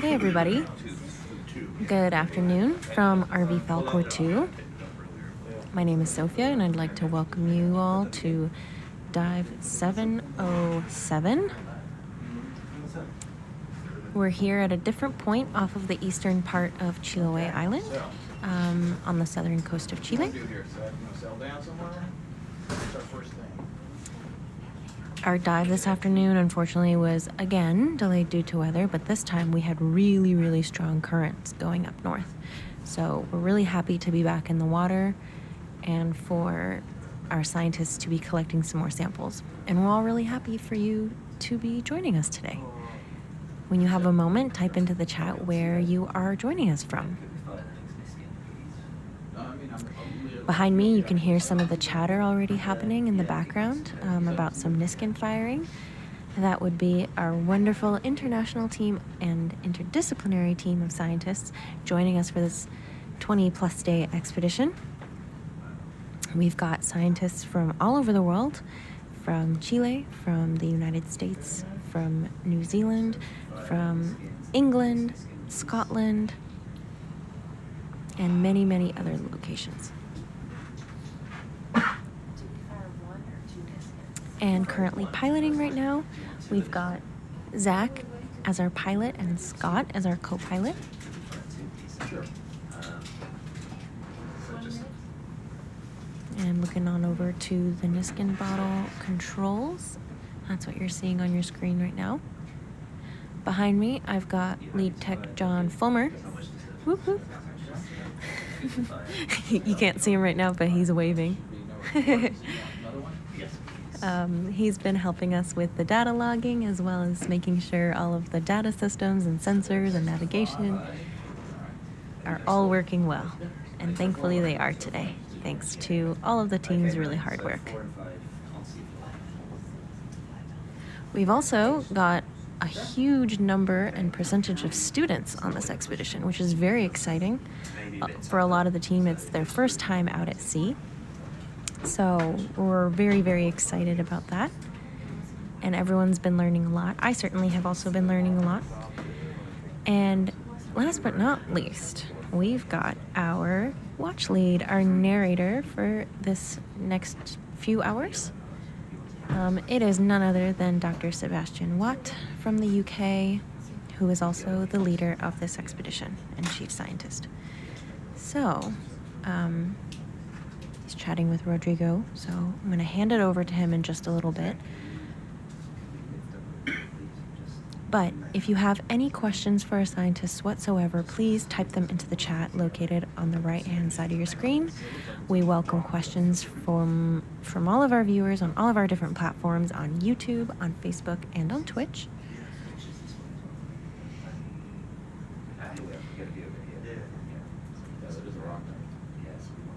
Hey everybody, good afternoon from RV Falcor 2. My name is Sophia and I'd like to welcome you all to Dive 707. We're here at a different point off of the eastern part of Chiloé Island on the southern coast of Chile. Our dive this afternoon, unfortunately, was again delayed due to weather, but this time we had really strong currents going up north. So we're really happy to be back in the water and for our scientists to be collecting some more samples. And we're all really happy for you to be joining us today. When you have a moment, type into the chat where you are joining us from. Behind me, you can hear some of the chatter already happening in the background about some Niskin firing. That would be our wonderful international team and interdisciplinary team of scientists joining us for this 20-plus day expedition. We've got scientists from all over the world, from Chile, from the United States, from New Zealand, from England, Scotland, and many other locations. And currently piloting right now, we've got Zach as our pilot and Scott as our co-pilot. And looking on over to the Niskin bottle controls. That's what you're seeing on your screen right now. Behind me, I've got lead tech John Fulmer. Whoop whoop. You can't see him right now, but he's waving. He's been helping us with the data logging as well as making sure all of the data systems and sensors and navigation are all working well. And thankfully they are today, thanks to all of the team's really hard work. We've also got a huge number and percentage of students on this expedition, which is very exciting. For a lot of the team, it's their first time out at sea. So we're very excited about that. And everyone's been learning a lot. I certainly have also been learning a lot. And last but not least, we've got our watch lead, our narrator for this next few hours. It is none other than Dr. Sebastian Watt from the UK, who is also the leader of this expedition and chief scientist. So, he's chatting with Rodrigo, so I'm going to hand it over to him in just a little bit. But if you have any questions for our scientists whatsoever, please type them into the chat located on the right-hand side of your screen. We welcome questions from all of our viewers on all of our different platforms, on YouTube, on Facebook, and on Twitch.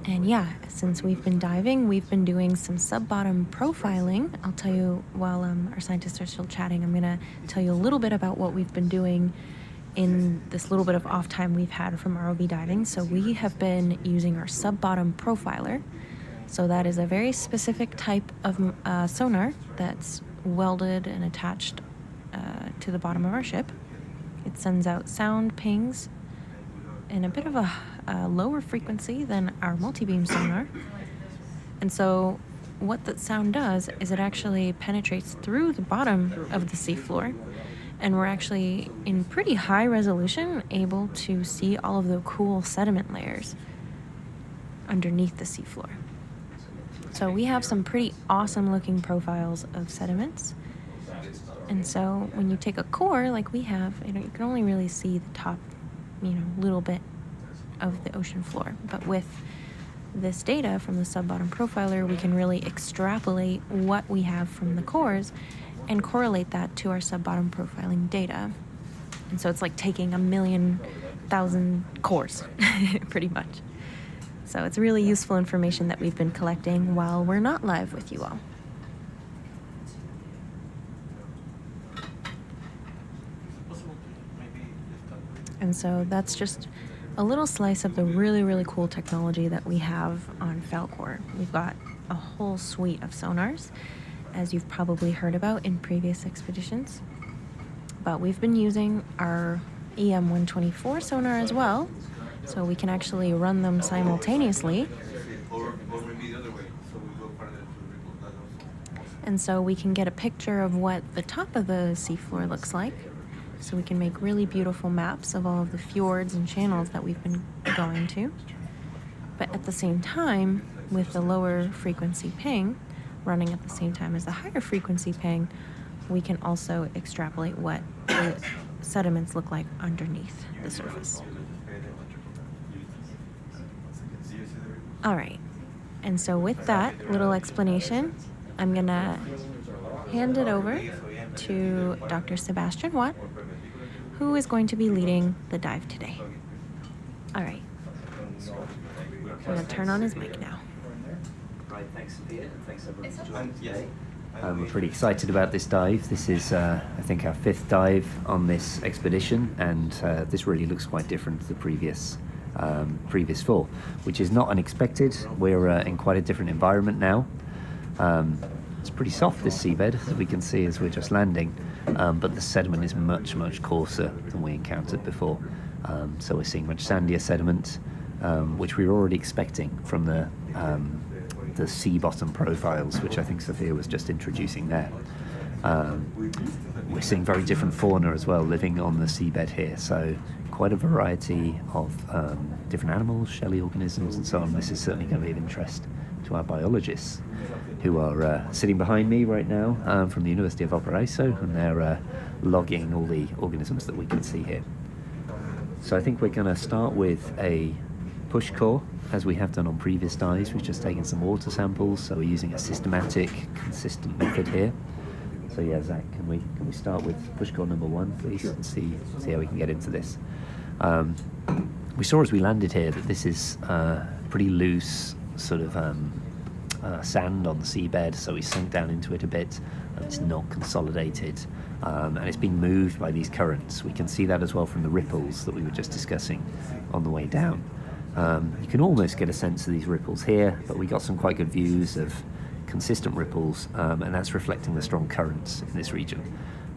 And yeah, since we've been diving, we've been doing some sub-bottom profiling. I'll tell you while our scientists are still chatting, I'm going to tell you a little bit about what we've been doing in this little bit of off time we've had from ROV diving. So we have been using our sub-bottom profiler. So that is a very specific type of sonar that's welded and attached to the bottom of our ship. It sends out sound pings in a bit of a lower frequency than our multi-beam sonar. And so what that sound does is it actually penetrates through the bottom of the seafloor, and we're actually in pretty high resolution able to see all of the cool sediment layers underneath the seafloor. So we have some pretty awesome looking profiles of sediments. And so when you take a core like we have, you can only really see the top, little bit of the ocean floor. But with this data from the sub-bottom profiler, we can really extrapolate what we have from the cores and correlate that to our sub-bottom profiling data. And so it's like taking 1,000,000 cores, pretty much. So it's really useful information that we've been collecting while we're not live with you all. And so that's just a little slice of the really cool technology that we have on Falcor. We've got a whole suite of sonars, as you've probably heard about in previous expeditions. But we've been using our EM124 sonar as well, so we can actually run them simultaneously. And so we can get a picture of what the top of the seafloor looks like. So we can make really beautiful maps of all of the fjords and channels that we've been going to. But at the same time, with the lower frequency ping running at the same time as the higher frequency ping, we can also extrapolate what the sediments look like underneath the surface. All right, and so with that little explanation, I'm gonna hand it over to Dr. Sebastian Watt, who is going to be leading the dive today. All right, I'm gonna turn on his mic now. Right, thanks Sophia, and thanks everyone for joining today. We're pretty excited about this dive. This is, I think, our 5th dive on this expedition, and this really looks quite different to the previous 4, which is not unexpected. We're in quite a different environment now. It's pretty soft, this seabed, as we can see as we're just landing, but the sediment is much, much coarser than we encountered before. So we're seeing much sandier sediment, which we were already expecting from the sea bottom profiles, which I think Sophia was just introducing there. We're seeing very different fauna as well living on the seabed here, so quite a variety of different animals, shelly organisms and so on. This is certainly going to be of interest to our biologists, who are sitting behind me right now from the University of Valparaiso, and they're logging all the organisms that we can see here. So I think we're going to start with a push core, as we have done on previous dives. We've just taken some water samples, so we're using a systematic, consistent method here. So yeah, Zach, can we start with push core number 1, please, and see how we can get into this. We saw as we landed here that this is pretty loose sort of sand on the seabed, so we sunk down into it a bit, and it's not consolidated, and it's being moved by these currents. We can see that as well from the ripples that we were just discussing on the way down. You can almost get a sense of these ripples here, but we got some quite good views of consistent ripples, and that's reflecting the strong currents in this region.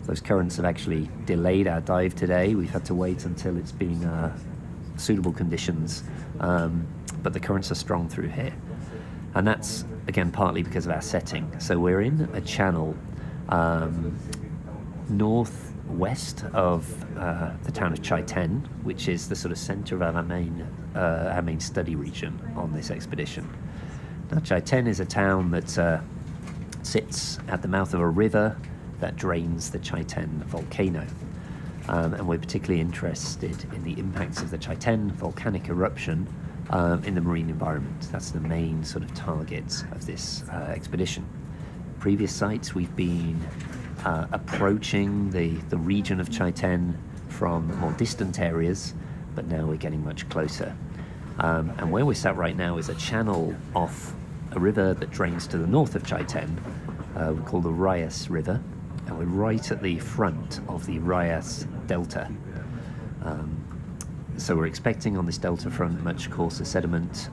Those currents have actually delayed our dive today. We've had to wait until it's been suitable conditions, but the currents are strong through here. And that's, again, partly because of our setting. So we're in a channel northwest of the town of Chaiten, which is the sort of center of our main study region on this expedition. Now, Chaiten is a town that sits at the mouth of a river that drains the Chaiten volcano. And we're particularly interested in the impacts of the Chaiten volcanic eruption in the marine environment. That's the main sort of target of this expedition. Previous sites, we've been approaching the region of Chaiten from more distant areas, but now we're getting much closer. And where we're sat right now is a channel off a river that drains to the north of Chaiten, we call the Rayas River, and we're right at the front of the Rayas Delta. So we're expecting on this delta front much coarser sediment,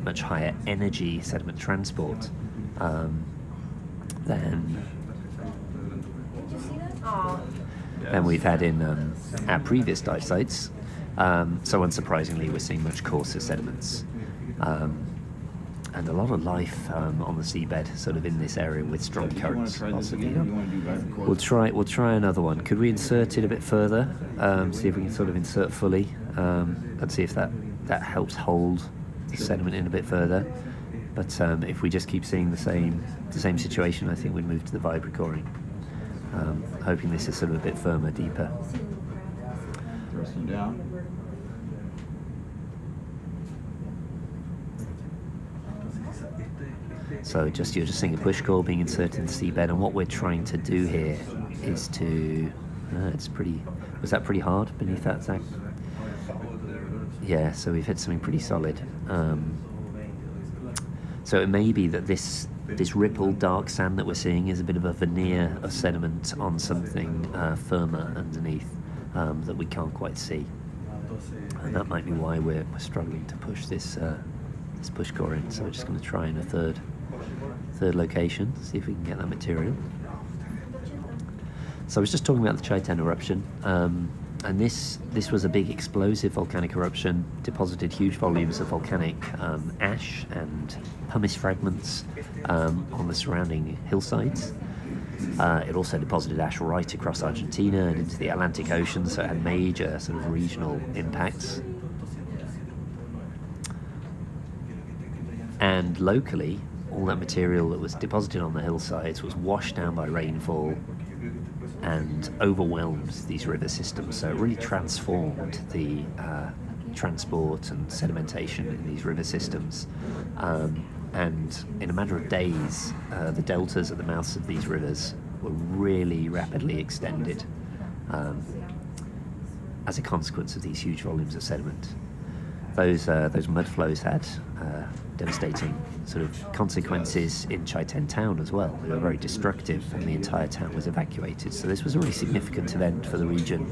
much higher energy sediment transport than we've had in our previous dive sites. So unsurprisingly, we're seeing much coarser sediments. And a lot of life on the seabed, sort of in this area with strong currents. We'll try another one. Could we insert it a bit further? See if we can sort of insert fully, and see if that helps hold the sediment in a bit further. But if we just keep seeing the same situation, I think we'd move to the Vibra-coring. Hoping this is sort of a bit firmer, deeper. Pressing down. So you're just seeing a push core being inserted in the seabed, and what we're trying to do here is to... was that pretty hard beneath that, Zach? Yeah, so we've hit something pretty solid. So it may be that this rippled dark sand that we're seeing is a bit of a veneer of sediment on something firmer underneath that we can't quite see. And that might be why we're struggling to push this push core in. So we're just going to try in a third location, see if we can get that material. So I was just talking about the Chaiten eruption. And this was a big explosive volcanic eruption, deposited huge volumes of volcanic ash and pumice fragments on the surrounding hillsides. It also deposited ash right across Argentina and into the Atlantic Ocean, so it had major sort of regional impacts. And locally, all that material that was deposited on the hillsides was washed down by rainfall and overwhelmed these river systems. So it really transformed the transport and sedimentation in these river systems. And in a matter of days, the deltas at the mouths of these rivers were really rapidly extended as a consequence of these huge volumes of sediment. Those mud flows had devastating sort of consequences in Chaiten town as well. They were very destructive, and the entire town was evacuated. So this was a really significant event for the region,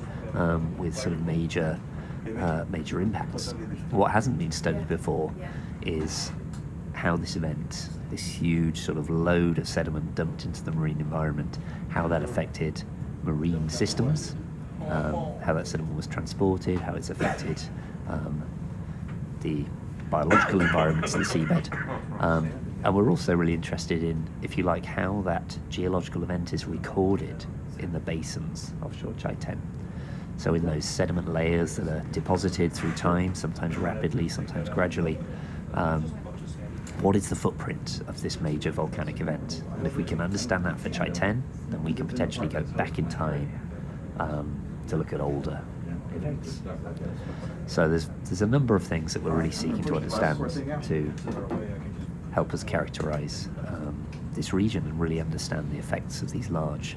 with sort of major impacts. What hasn't been studied before is how this event, this huge sort of load of sediment dumped into the marine environment, how that affected marine systems, how that sediment was transported, how it's affected the biological environments of the seabed. And we're also really interested in, if you like, how that geological event is recorded in the basins offshore Chaiten. So in those sediment layers that are deposited through time, sometimes rapidly, sometimes gradually, what is the footprint of this major volcanic event? And if we can understand that for Chaiten, then we can potentially go back in time to look at older events. So there's a number of things that we're really seeking to understand to help us characterize this region and really understand the effects of these large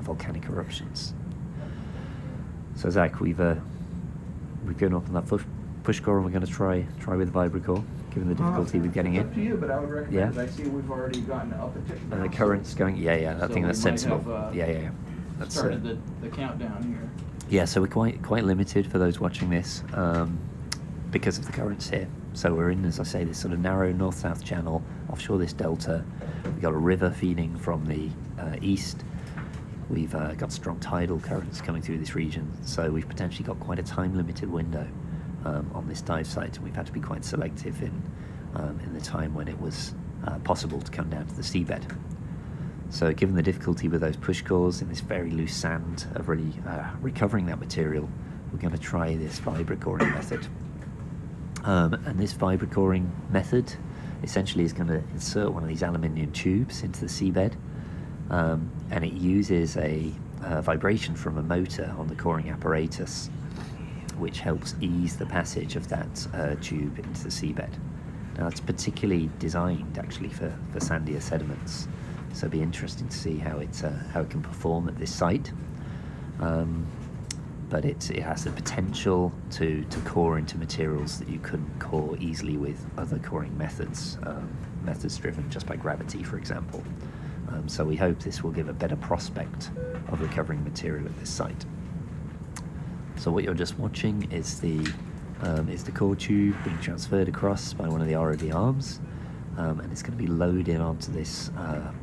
volcanic eruptions. So Zach, we've gone up on that push core, and we're going to try with the Vibra-core, given the difficulty with getting It's up to it. you, but I would recommend. I see we've already gotten up a tick. And the current's going. Yeah. I think that's we might sensible. have, Yeah. That's started the countdown here. Yeah, so we're quite limited for those watching this because of the currents here. So we're in, as I say, this sort of narrow north-south channel offshore this delta. We've got a river feeding from the east. We've got strong tidal currents coming through this region, so we've potentially got quite a time-limited window on this dive site, and we've had to be quite selective in the time when it was possible to come down to the seabed. So given the difficulty with those push cores in this very loose sand of really recovering that material, we're going to try this Vibra-coring method. And this Vibra-coring method essentially is going to insert one of these aluminium tubes into the seabed, and it uses a vibration from a motor on the coring apparatus, which helps ease the passage of that tube into the seabed. Now it's particularly designed actually for sandier sediments. So it'll be interesting to see how it can perform at this site. But it has the potential to core into materials that you couldn't core easily with other coring methods, methods driven just by gravity, for example. So we hope this will give a better prospect of recovering material at this site. So what you're just watching is the core tube being transferred across by one of the ROV arms. And it's going to be loaded onto this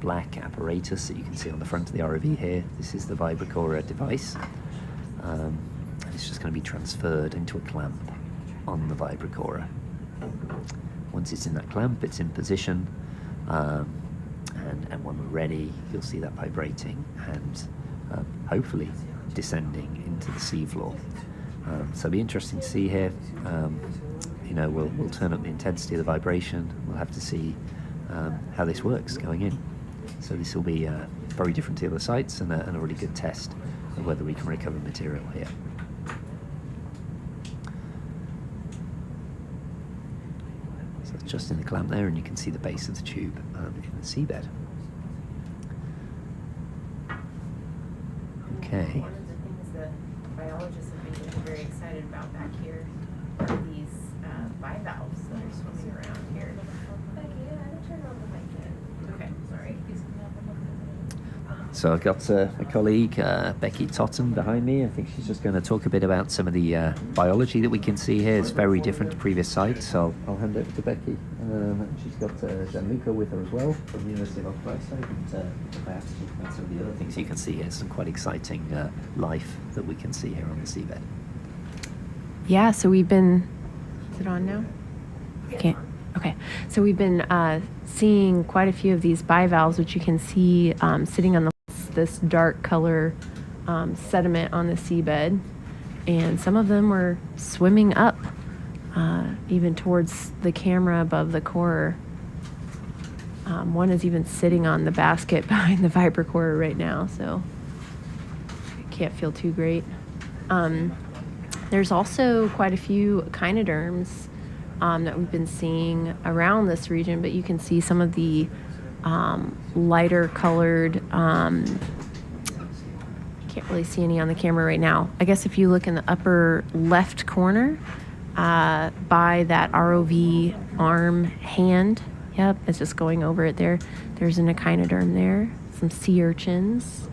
black apparatus that you can see on the front of the ROV here. This is the Vibra-corer device. And it's just going to be transferred into a clamp on the Vibra-corer. Once it's in that clamp, it's in position, and when we're ready, you'll see that vibrating and hopefully descending into the seafloor. So it'll be interesting to see here. We'll turn up the intensity of the vibration. We'll have to see how this works going in. So this will be very different to the other sites and a really good test of whether we can recover material here. So it's just in the clamp there, and you can see the base of the tube in the seabed. Okay. One of the things that biologists have been very excited about back here are these bivalves that are swimming around here. Okay, sorry. So I've got a colleague, Becky Totten, behind me. I think she's just going to talk a bit about some of the biology that we can see here. It's very different to previous sites, so I'll hand over to Becky. She's got Gianluca with her as well from the University of Valparaiso, and perhaps talk about some of the other things you can see here. Some quite exciting life that we can see here on the seabed. Yeah, so we've been... Is it on now? I can't. Okay, so we've been seeing quite a few of these bivalves, which you can see sitting on this dark color sediment on the seabed, and some of them were swimming up even towards the camera above the core. One is even sitting on the basket behind the Vibra-coring right now, so I can't feel too great. There's also quite a few echinoderms that we've been seeing around this region, but you can see some of the lighter colored, can't really see any on the camera right now. I guess if you look in the upper left corner by that ROV arm hand, yep, it's just going over it there. There's an echinoderm there, some sea urchins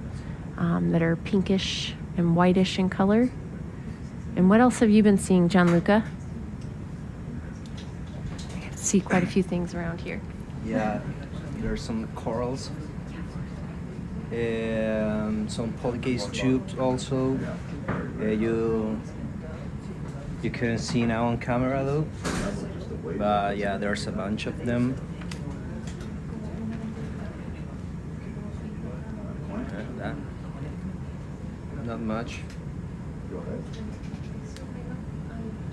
that are pinkish and whitish in color. And what else have you been seeing, Gianluca? I see quite a few things around here. Yeah, there's some corals, some polycase tubes also. You couldn't see now on camera though, but yeah, there's a bunch of them. Not much.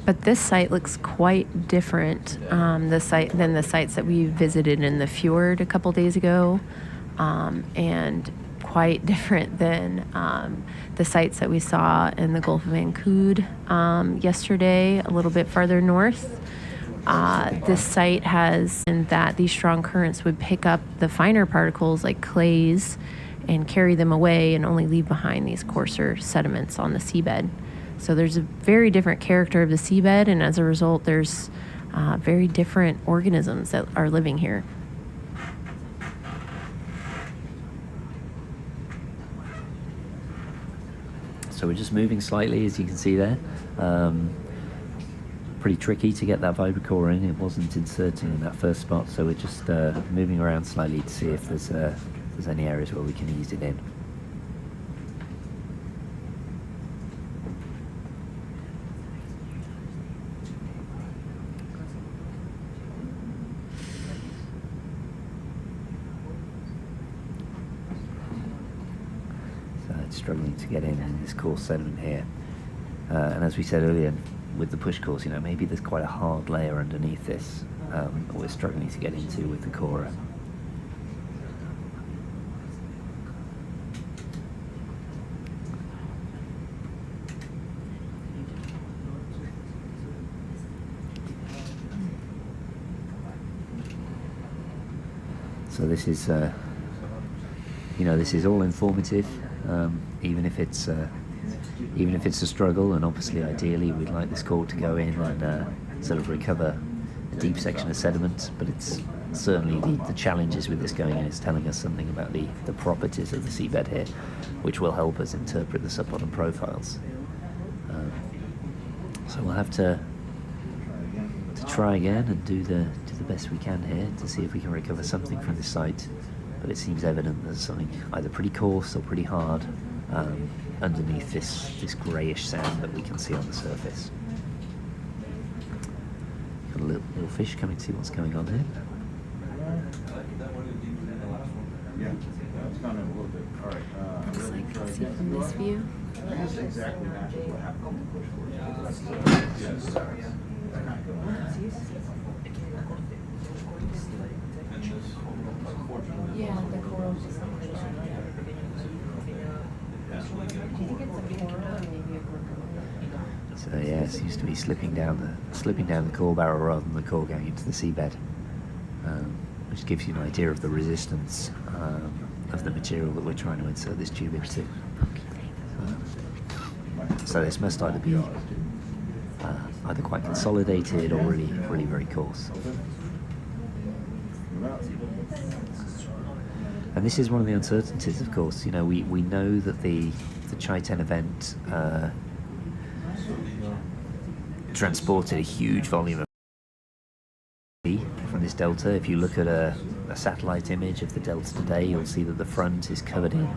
But this site looks quite different than the sites that we visited in the fjord a couple days ago, and quite different than the sites that we saw in the Gulf of Ancud yesterday, a little bit farther north. This site has, and that these strong currents would pick up the finer particles like clays and carry them away and only leave behind these coarser sediments on the seabed. So there's a very different character of the seabed, and as a result, there's very different organisms that are living here. So we're just moving slightly, as you can see there. Pretty tricky to get that Vibra-coring. It wasn't inserting in that first spot, so we're just moving around slightly to see if there's any areas where we can ease it in. Struggling to get in this coarse sediment here, and as we said earlier with the push course, maybe there's quite a hard layer underneath this that we're struggling to get into with the core. So this is this is all informative. Even if it's a struggle, and obviously ideally we'd like this core to go in and sort of recover a deep section of sediment, but it's certainly the challenges with this going in is telling us something about the properties of the seabed here, which will help us interpret the sub-bottom profiles. So we'll have to try again and do the best we can here to see if we can recover something from this site. But it seems evident there's something either pretty coarse or pretty hard underneath this greyish sand that we can see on the surface. Got a little fish coming to see what's going on here. Yeah, it's gone in a little bit. All right. Looks like you can see from this view. This exactly matches what happened on the push course. Yes. Yeah, the coral just So yeah, it seems to be slipping down the core barrel rather than the core going into the seabed, which gives you an idea of the resistance of the material that we're trying to insert this tube into. So this must either be either quite consolidated or really very coarse. And this is one of the uncertainties, of course. You know, we know that the Chaiten event transported a huge volume of from this delta. If you look at a satellite image of the delta today, you'll see that the front is covered in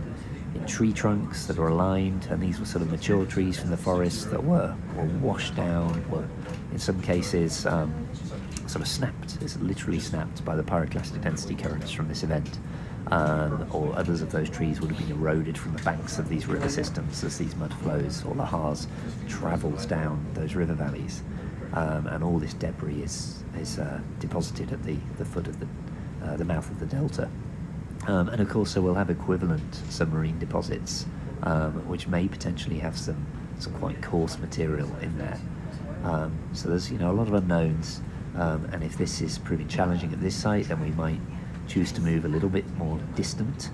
tree trunks that are aligned, and these were sort of mature trees from the forest that were washed down, were in some cases sort of snapped. It's literally snapped by the pyroclastic density currents from this event. Or others of those trees would have been eroded from the banks of these river systems as these mud flows or lahars travels down those river valleys. And all this debris is deposited at the foot of the mouth of the delta. And of course, so we'll have equivalent submarine deposits, which may potentially have some quite coarse material in there. So there's a lot of unknowns, and if this is proving challenging at this site, then we might choose to move a little bit more distant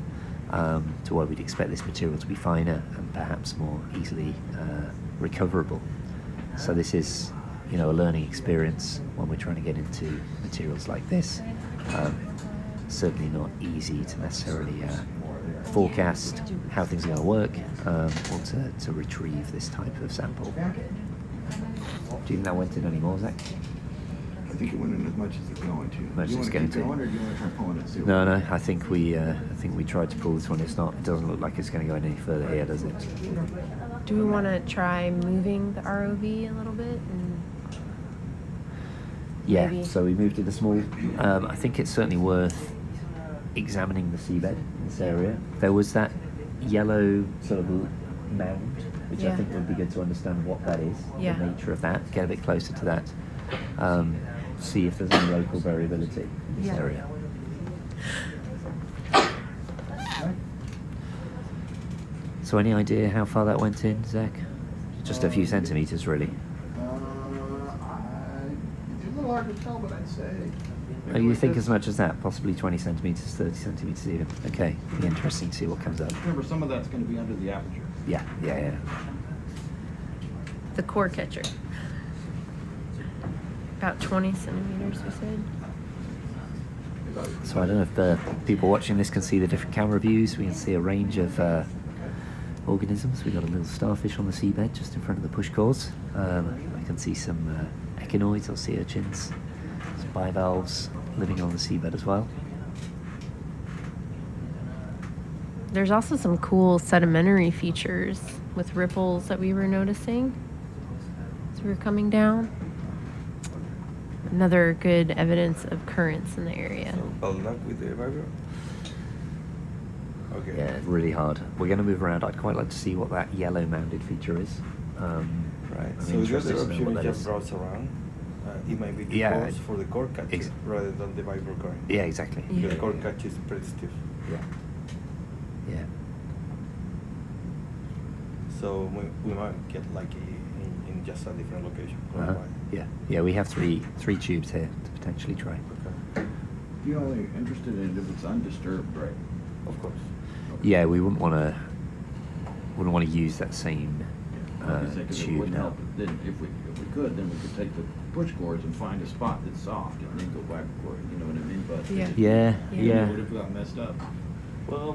to where we'd expect this material to be finer and perhaps more easily recoverable. So this is a learning experience when we're trying to get into materials like this. Certainly not easy to necessarily forecast how things are going to work or to retrieve this type of sample. Do you think that went in any more, Zach? I think it went in as much as it's going to. Much You as want it's to going keep to. going, or do you want to try pulling it? See what No, I think we tried to pull this one. It doesn't look like it's going to go any further here, does it? Do we want to try moving the ROV a little bit? And Yeah, maybe- so we moved it a small. I think it's certainly worth examining the seabed in this area. There was that yellow sort of mound, which I Yeah. think would be good to understand what that is, Yeah. the nature of that, get a bit closer to that, see if there's any local variability in this Yeah. area. So any idea how far that went in, Zach? Just a few centimetres, really. it's a little hard to tell, but I'd say. Oh, you think as much as that? Possibly 20 centimetres, 30 centimetres even. Okay, be interesting to see what comes up. Remember, some of that's going to be under the aperture. Yeah. the core catcher. About 20 centimeters, we said. So I don't know if the people watching this can see the different camera views. We can see a range of organisms. We've got a little starfish on the seabed just in front of the push cores. I can see some echinoids or sea urchins, some bivalves living on the seabed as well. There's also some cool sedimentary features with ripples that we were noticing as we were coming down. Another good evidence of currents in the area. So, luck with the Vibra? Okay. Yeah, really hard. We're going to move around. I'd quite like to see what that yellow mounded feature is. Right. I'm So interested just to know eruption what it that just is. browse around. It might be the Yeah, cause for the core catcher rather than the Vibra-coring. Yeah, exactly. Yeah. Because core catch is pretty stiff. Yeah. So we might get lucky in just a different location. Uh-huh. Yeah, we have three tubes here to potentially try. Okay. You're only interested in it if it's undisturbed, right? Of course. Yeah, we wouldn't want to use that same Because it tube wouldn't now. help. Then if we could, then we could take the push cords and find a spot that's soft and then go Vibra-coring, you know what I mean? But Yeah. Yeah. What if we got messed up? Well,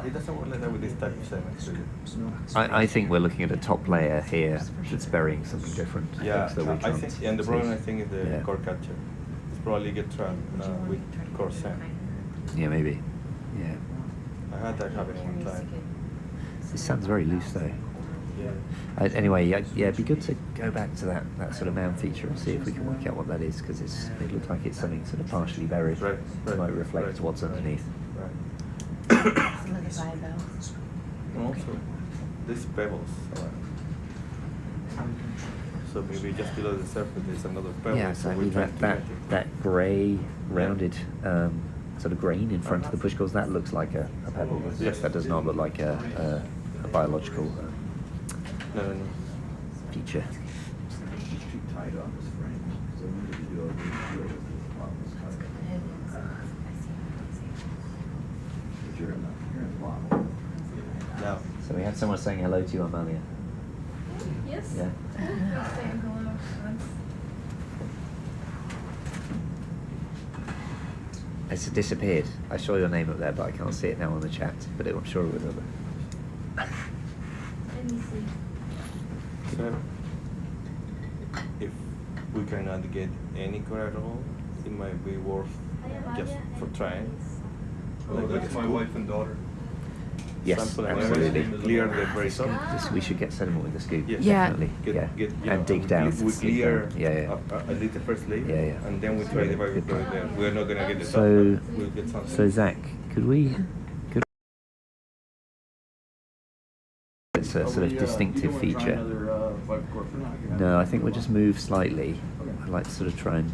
it doesn't work like that with this type of sediment. I think we're looking at a top layer here that's burying something different. Yeah, so we I can't think, and the problem I see. think is the Yeah. core catcher. It's probably get trapped with core sand. Yeah, maybe. Yeah. I had that happen one time. This sounds very loose though. Yeah. Anyway, yeah, it'd be good to go back to that sort of mound feature and see if we can work out what that is, because it looks like it's something sort of partially buried. Right, It might right, reflect right, what's right. underneath. Right. Some of the bivalves. And also, these pebbles. So maybe just below the surface there's another pebble. Yeah, so exactly. we're trying to match it. That grey, rounded sort of grain in front of the push cores, that looks like a pebble. Yes. That does not look like a biological No. feature. It's too tight on this frame. So we need to do a rebuild of this problem. But you're in the bottom. No. So we had someone saying hello to you, Amalia. Yes. Yeah. Saying hello. It's disappeared. I saw your name up there, but I can't see it now on the chat. But I'm sure it would. Let me see. So, if we cannot get any core at all, it might be worth just for trying. Like my wife and daughter. Yes, Sample and absolutely. everything, clear the brace up. We should get sediment with the scoop. Yes. Yeah. Definitely. yeah. Get, And dig down. We clear Yeah. at least the first layer, Yeah, yeah. and then we try the Vibra-coring there. We're not gonna get the top, So, but we'll get something. so Zach, it's a sort of distinctive feature. No, I think we'll just move slightly. I'd like to sort of try and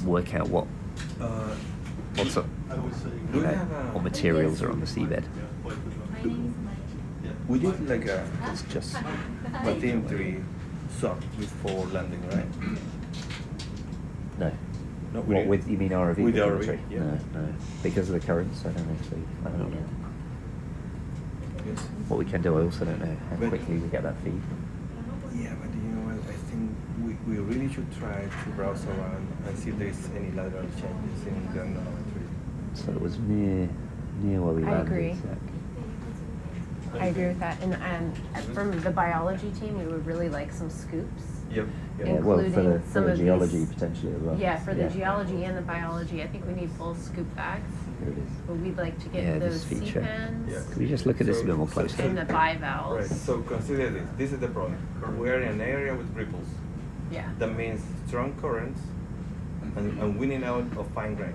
work out what sort We have what materials are on the seabed. My name is Mike. we did like a It's just bathymetry suck before landing, right? no. No, we What didn't. with you mean ROV? With the ROV, bathymetry? yeah. No. Because of the currents, I don't actually. I don't know. Yes. What we can do, I also don't know how But- quickly we get that feed. Yeah, but you know what? I think we really should try to browse around and see if there's any lateral changes in the anemometry. So it was near where we I landed. agree. Zach. I agree with that. And from the biology team, we would really like some scoops. Yep. Yeah, well, for Including the some of geology these- potentially as well. Yeah, for the geology and the biology, I think we need full scoop bags. Here it is. But we'd like to get Yeah, those this feature. C-pans Yeah. Could we just look at this a bit more So- closely? and the bivalves. Right. So consider this. This is the problem. We're in an area with ripples. Yeah. That means strong currents and winning out of fine grain.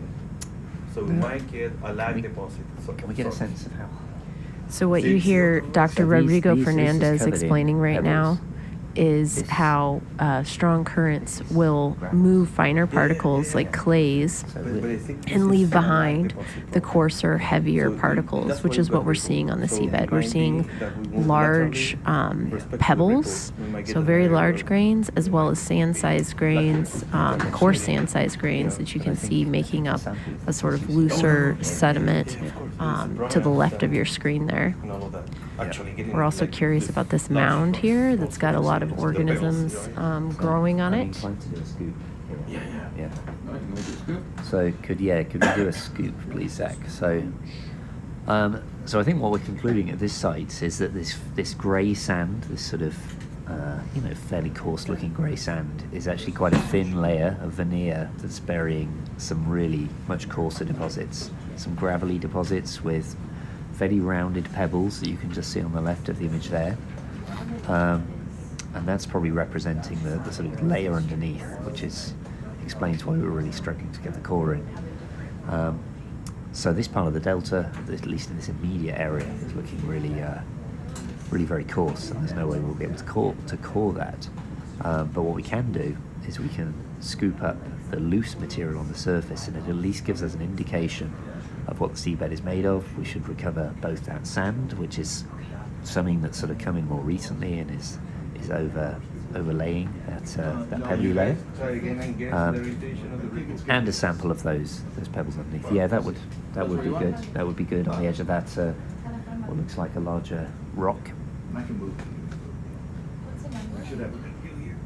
So we might get a lag deposit. So Can we get a sense of how? So what you hear Dr. So Rodrigo this is Fernandez covered in explaining right now pebbles. is This- how strong currents will move finer particles like clays So But I think this and is leave a lag behind deposit the problem. coarser, heavier So particles, that's which is we've what got we're ripples. seeing on the So it seabed. We're might be seeing that we won't large laterally, respect to the pebbles, ripples, we might get so the very higher large level. grains, as well as sand-sized grains, coarse sand-sized grains that you can see making up a sort of looser sediment to the left of your screen there. And all of that. Actually getting We're also like curious about this mound here that's got a lot of organisms growing on I'm it. inclined to do a scoop. Here. Yeah. Yeah. So could we do a scoop, please, Zach? So I think what we're concluding at this site is that this grey sand, this sort of fairly coarse-looking grey sand, is actually quite a thin layer of veneer that's burying some really much coarser deposits, some gravelly deposits with fairly rounded pebbles that you can just see on the left of the image there. And that's probably representing the sort of layer underneath, which explains why we're really struggling to get the core in. So this part of the delta, at least in this immediate area, is looking really very coarse, and there's no way we'll be able to core that. But what we can do is we can scoop up the loose material on the surface, and it at least gives us an indication of what the seabed is made of. We should recover both that sand, which is something that's sort of come in more recently and is overlaying that pebbly layer, Try again and get the rotation of the ripples. and a sample of those pebbles underneath. Yeah, that would be good. That would be good on the edge of that what looks like a larger rock. I can move. What's the number? I should have a good view here.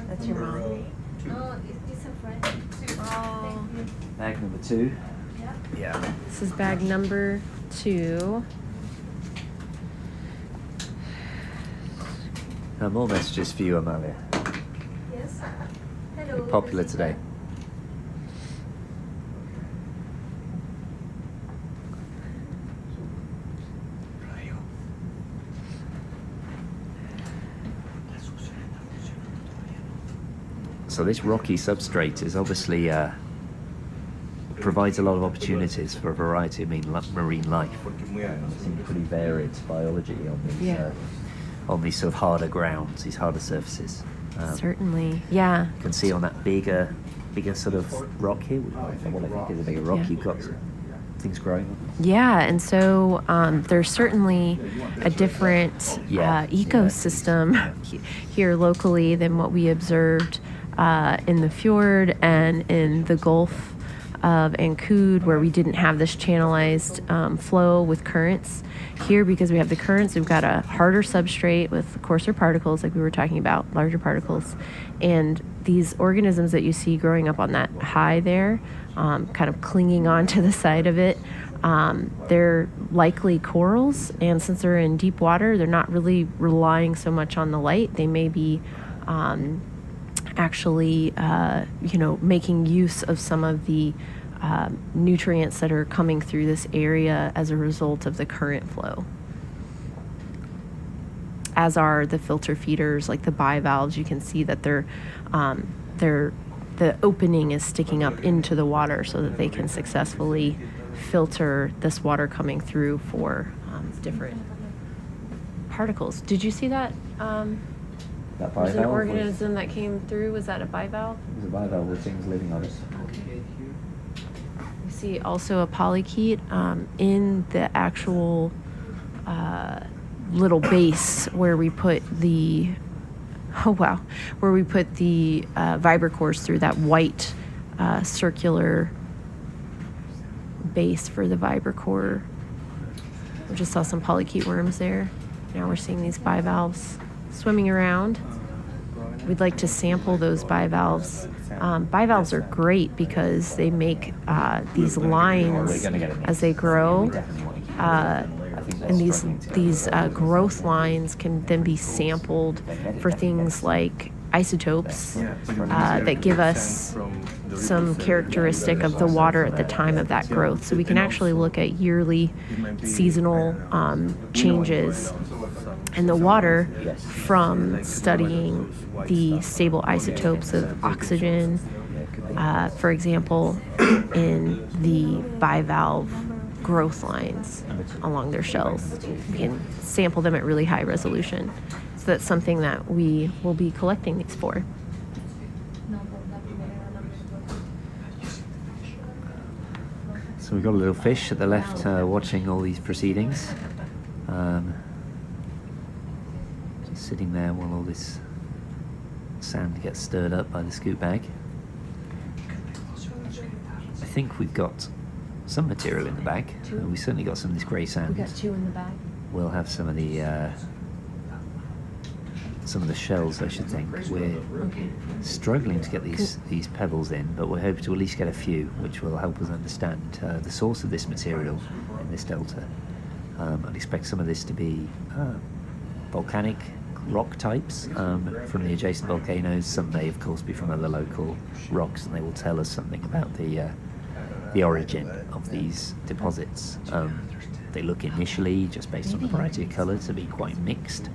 That's your mom. No, it's a friend. Oh. Thank you. Bag number 2. Yeah. Yeah. This is bag number 2. More messages for you, Amalia. Yes. Hello. Popular Jessica. today. So this rocky substrate is obviously provides a lot of opportunities for a variety of marine life. Some pretty varied biology on these sort of harder grounds, these harder surfaces. Certainly, yeah. You can see on that bigger sort of rock here, what I think is a bigger rock, Yeah. you've got things growing. Yeah, and so there's certainly a different Yeah. ecosystem here locally than what we observed in the fjord and in the Gulf of Ancud, where we didn't have this channelized flow with currents. Here, because we have the currents, we've got a harder substrate with coarser particles, like we were talking about, larger particles. And these organisms that you see growing up on that high there, kind of clinging onto the side of it, they're likely corals. And since they're in deep water, they're not really relying so much on the light. They may be actually, making use of some of the nutrients that are coming through this area as a result of the current flow. As are the filter feeders, like the bivalves. You can see that the opening is sticking up into the water so that they can successfully filter this water coming through for different particles. Did you see that? That There's an bivalve organism that came through. Was that a bivalve? was a bivalve with things living on it. You see also a polychaete in the actual little base where we put the Vibra-cores through that white circular base for the Vibra-core. We just saw some polychaete worms there. Now we're seeing these bivalves swimming around. We'd like to sample those bivalves. Bivalves are great because they make these lines as they grow. And these growth lines can then be sampled for things like isotopes that give us some characteristic of the water at the time of that growth. So we can actually look at yearly seasonal changes in the water from studying the stable isotopes of oxygen, for example, in the bivalve growth lines along their shells. We can sample them at really high resolution. So that's something that we will be collecting these for. So we've got a little fish at the left watching all these proceedings. Just sitting there while all this sand gets stirred up by the scoop bag. I think we've got some material in the bag. We certainly got some of this grey sand. We got 2 in the bag. We'll have some of the shells, I should think. We're struggling to get these pebbles in, but we're hoping to at least get a few, which will help us understand the source of this material in this delta. I'd expect some of this to be volcanic rock types from the adjacent volcanoes. Some may, of course, be from other local rocks, and they will tell us something about the origin of these deposits. They look initially, just based on the variety of colours, to be quite mixed.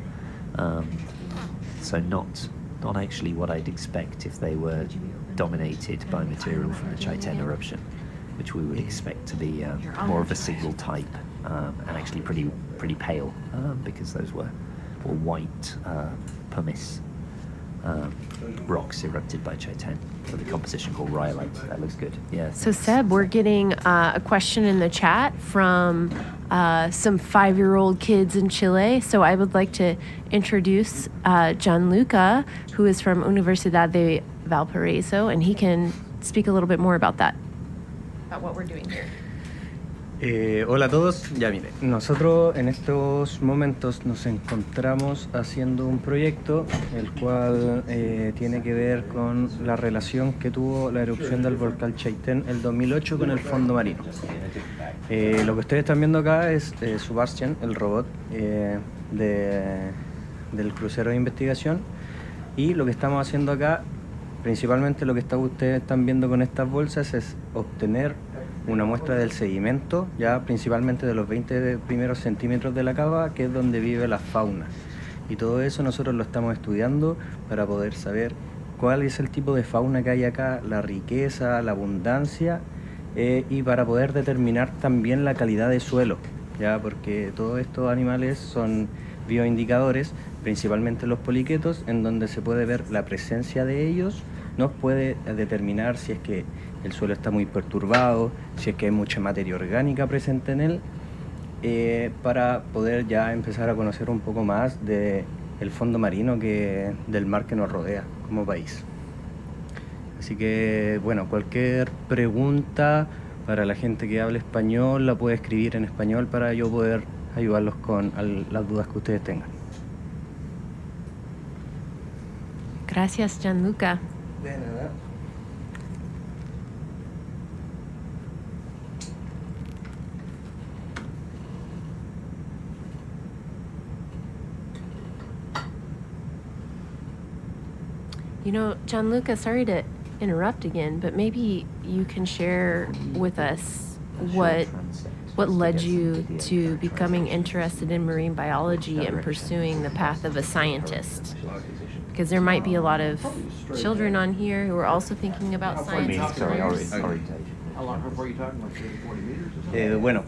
So not actually what I'd expect if they were dominated by material from the Chaiten eruption, which we would expect to be more of a single type and actually pretty pale because those were white pumice rocks erupted by Chaiten with a composition called rhyolite. That looks good. Yeah. So Seb, we're getting a question in the chat from some 5-year-old kids in Chile. So I would like to introduce Gianluca, who is from Universidad de Valparaiso, and he can speak a little bit more about that, about what we're doing here. Hola a todos. Ya mire, nosotros en estos momentos nos encontramos haciendo un proyecto el cual tiene que ver con la relación que tuvo la erupción del volcán Chaiten el 2008 con el fondo marino. Lo que ustedes están viendo acá es Sebastian, el robot del crucero de investigación, y lo que estamos haciendo acá, principalmente lo que ustedes están viendo con estas bolsas, es obtener una muestra del sedimento, ya principalmente de los 20 primeros centímetros de la cava, que es donde vive la fauna. Y todo eso nosotros lo estamos estudiando para poder saber cuál es el tipo de fauna que hay acá, la riqueza, la abundancia, y para poder determinar también la calidad de suelo, ya porque todos estos animales son bioindicadores, principalmente los poliquetos, en donde se puede ver la presencia de ellos, nos puede determinar si es que el suelo está muy perturbado, si es que hay mucha materia orgánica presente en él, para poder ya empezar a conocer un poco más del fondo marino del mar que nos rodea como país. Así que, bueno, cualquier pregunta para la gente que hable español la puede escribir en español para yo poder ayudarlos con las dudas que ustedes tengan. Gracias, Gianluca. De nada. You know, Gianluca, sorry to interrupt again, but maybe you can share with us what led you to becoming interested in marine biology and pursuing the path of a scientist? Because there might be a lot of children on here who are also thinking about science careers. How long, how far are you talking, like 40 meters or something? Bueno,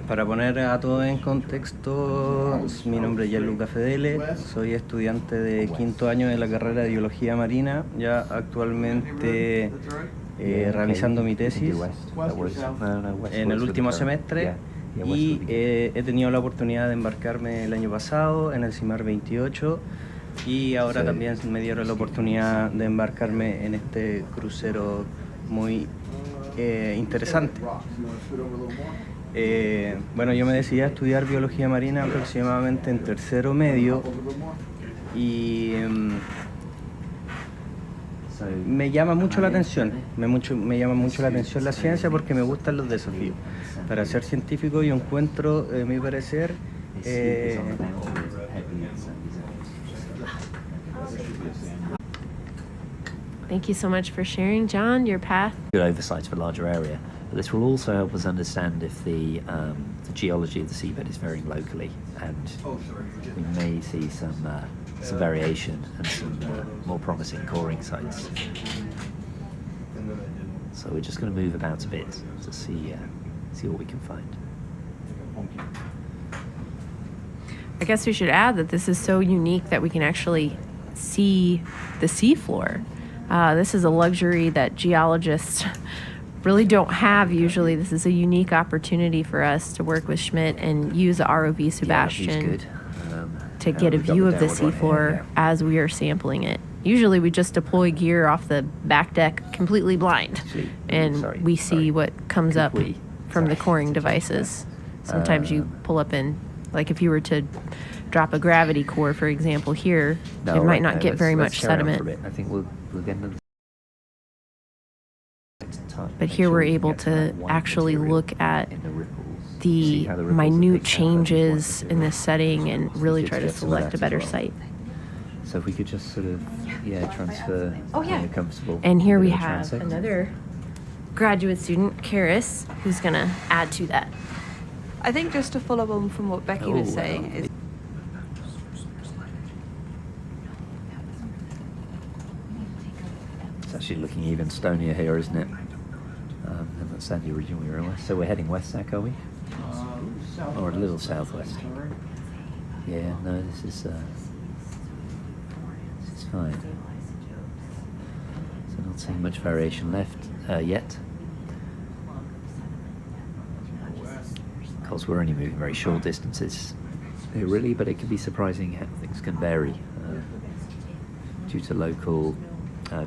para poner a todo en contexto, mi nombre es Gianluca Fedele, soy estudiante de quinto año de la carrera de Biología Marina, ya actualmente realizando mi tesis en el último semestre y he tenido la oportunidad de embarcarme el año pasado en el CIMAR 28 y ahora también me dieron la oportunidad de embarcarme en este crucero muy interesante. Bueno, yo me decidí a estudiar biología marina aproximadamente en tercero medio y me llama mucho la atención, me llama mucho la atención la ciencia porque me gustan los desafíos. Para ser científico yo encuentro, a mi parecer, Thank you so much for sharing, John, your path. Good oversight of a larger area. But this will also help us understand if the geology of the seabed is varying locally, and we may see some variation and some more promising coring sites. So we're just going to move about a bit to see what we can find. I guess we should add that this is so unique that we can actually see the seafloor. This is a luxury that geologists really don't have usually. This is a unique opportunity for us to work with Schmidt and use the ROV Sebastian to get a view of the seafloor as we are sampling it. Usually we just deploy gear off the back deck completely blind, and we see what comes up from the coring devices. Sometimes you pull up in, like if you were to drop a gravity core, for example, here, it might not get very much sediment. I think we'll get into But here we're able to actually look at the minute changes in this setting and really try to select a better site. So if we could just sort of, transfer comfortable. And here we have another graduate student, Karis, who's going to add to that. I think just to follow on from what Becky was saying is it's actually looking even stonier here, isn't it? Than that sandy region we were in. So we're heading west, Zach, are we? Or a little southwest? Yeah, no, this is fine. So not seeing much variation left yet. Of course, we're only moving very short distances here, really, but it can be surprising how things can vary due to local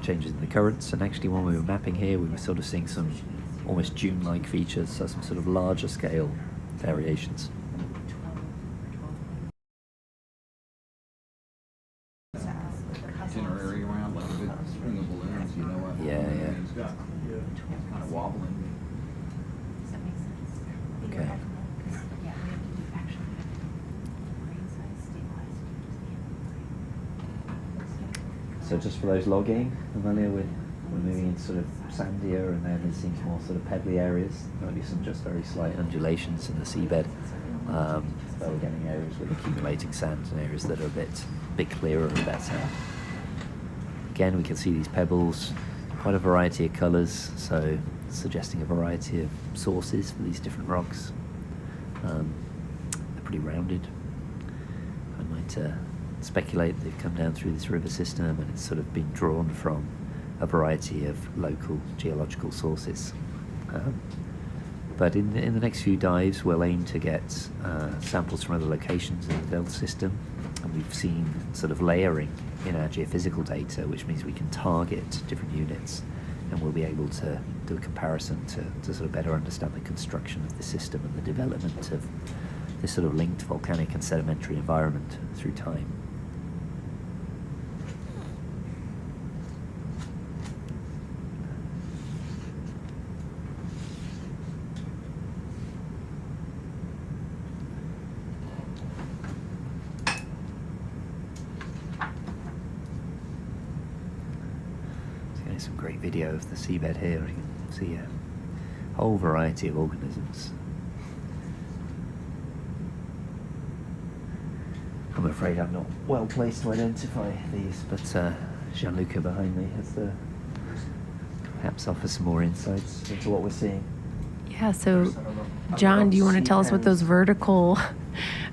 changes in the currents. And actually, when we were mapping here, we were sort of seeing some almost dune-like features, so some sort of larger scale variations. Itinerary around like a big string of balloons, you know what? Yeah. It's got kind of wobbling. Okay. So just for those logging, Amelia, we're moving into sort of sandier, and then it seems more sort of pebbly areas. There might be some just very slight undulations in the seabed. But we're getting areas with accumulating sand and areas that are a bit clearer and better. Again, we can see these pebbles, quite a variety of colours, so suggesting a variety of sources for these different rocks. They're pretty rounded. I might speculate they've come down through this river system and it's sort of been drawn from a variety of local geological sources. But in the next few dives, we'll aim to get samples from other locations in the Delta system, And we've seen sort of layering in our geophysical data, which means we can target different units, and we'll be able to do a comparison to sort of better understand the construction of the system and the development of this sort of linked volcanic and sedimentary environment through time. Some great video of the seabed here. You can see a whole variety of organisms. I'm afraid I'm not well placed to identify these, but Gianluca behind me has perhaps offer some more insights into what we're seeing. Yeah, so John, do you want to tell us what those vertical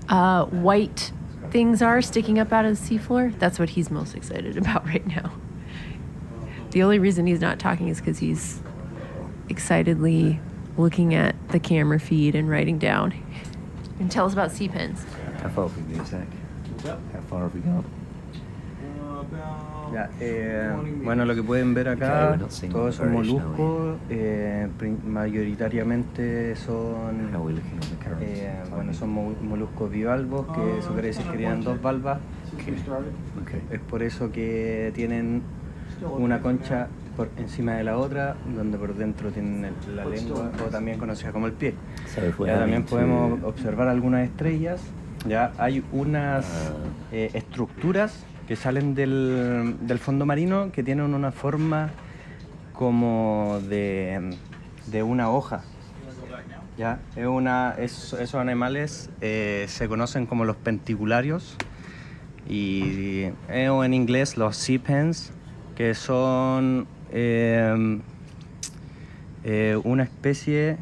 white things are sticking up out of the seafloor? That's what he's most excited about right now. The only reason he's not talking is because he's excitedly looking at the camera feed and writing down. And tell us about sea pens. How far have we moved, Zach? How far have we got? Ya, bueno, lo que pueden ver acá, Okay, we're not seeing todos son variation, moluscos, mayoritariamente son, How are we looking on the current? bueno, son moluscos bivalvos, que eso quiere decir que tienen dos valvas. Okay. Es por eso que tienen una concha por encima de la otra, donde por dentro tienen la lengua, o también conocida como el pie. So if we're Ya también having to- podemos observar algunas estrellas. Ya hay unas estructuras que salen del fondo marino que tienen una forma como de una hoja. Ya esos animales se conocen como los penticulares y o en inglés los sea pens, que son una especie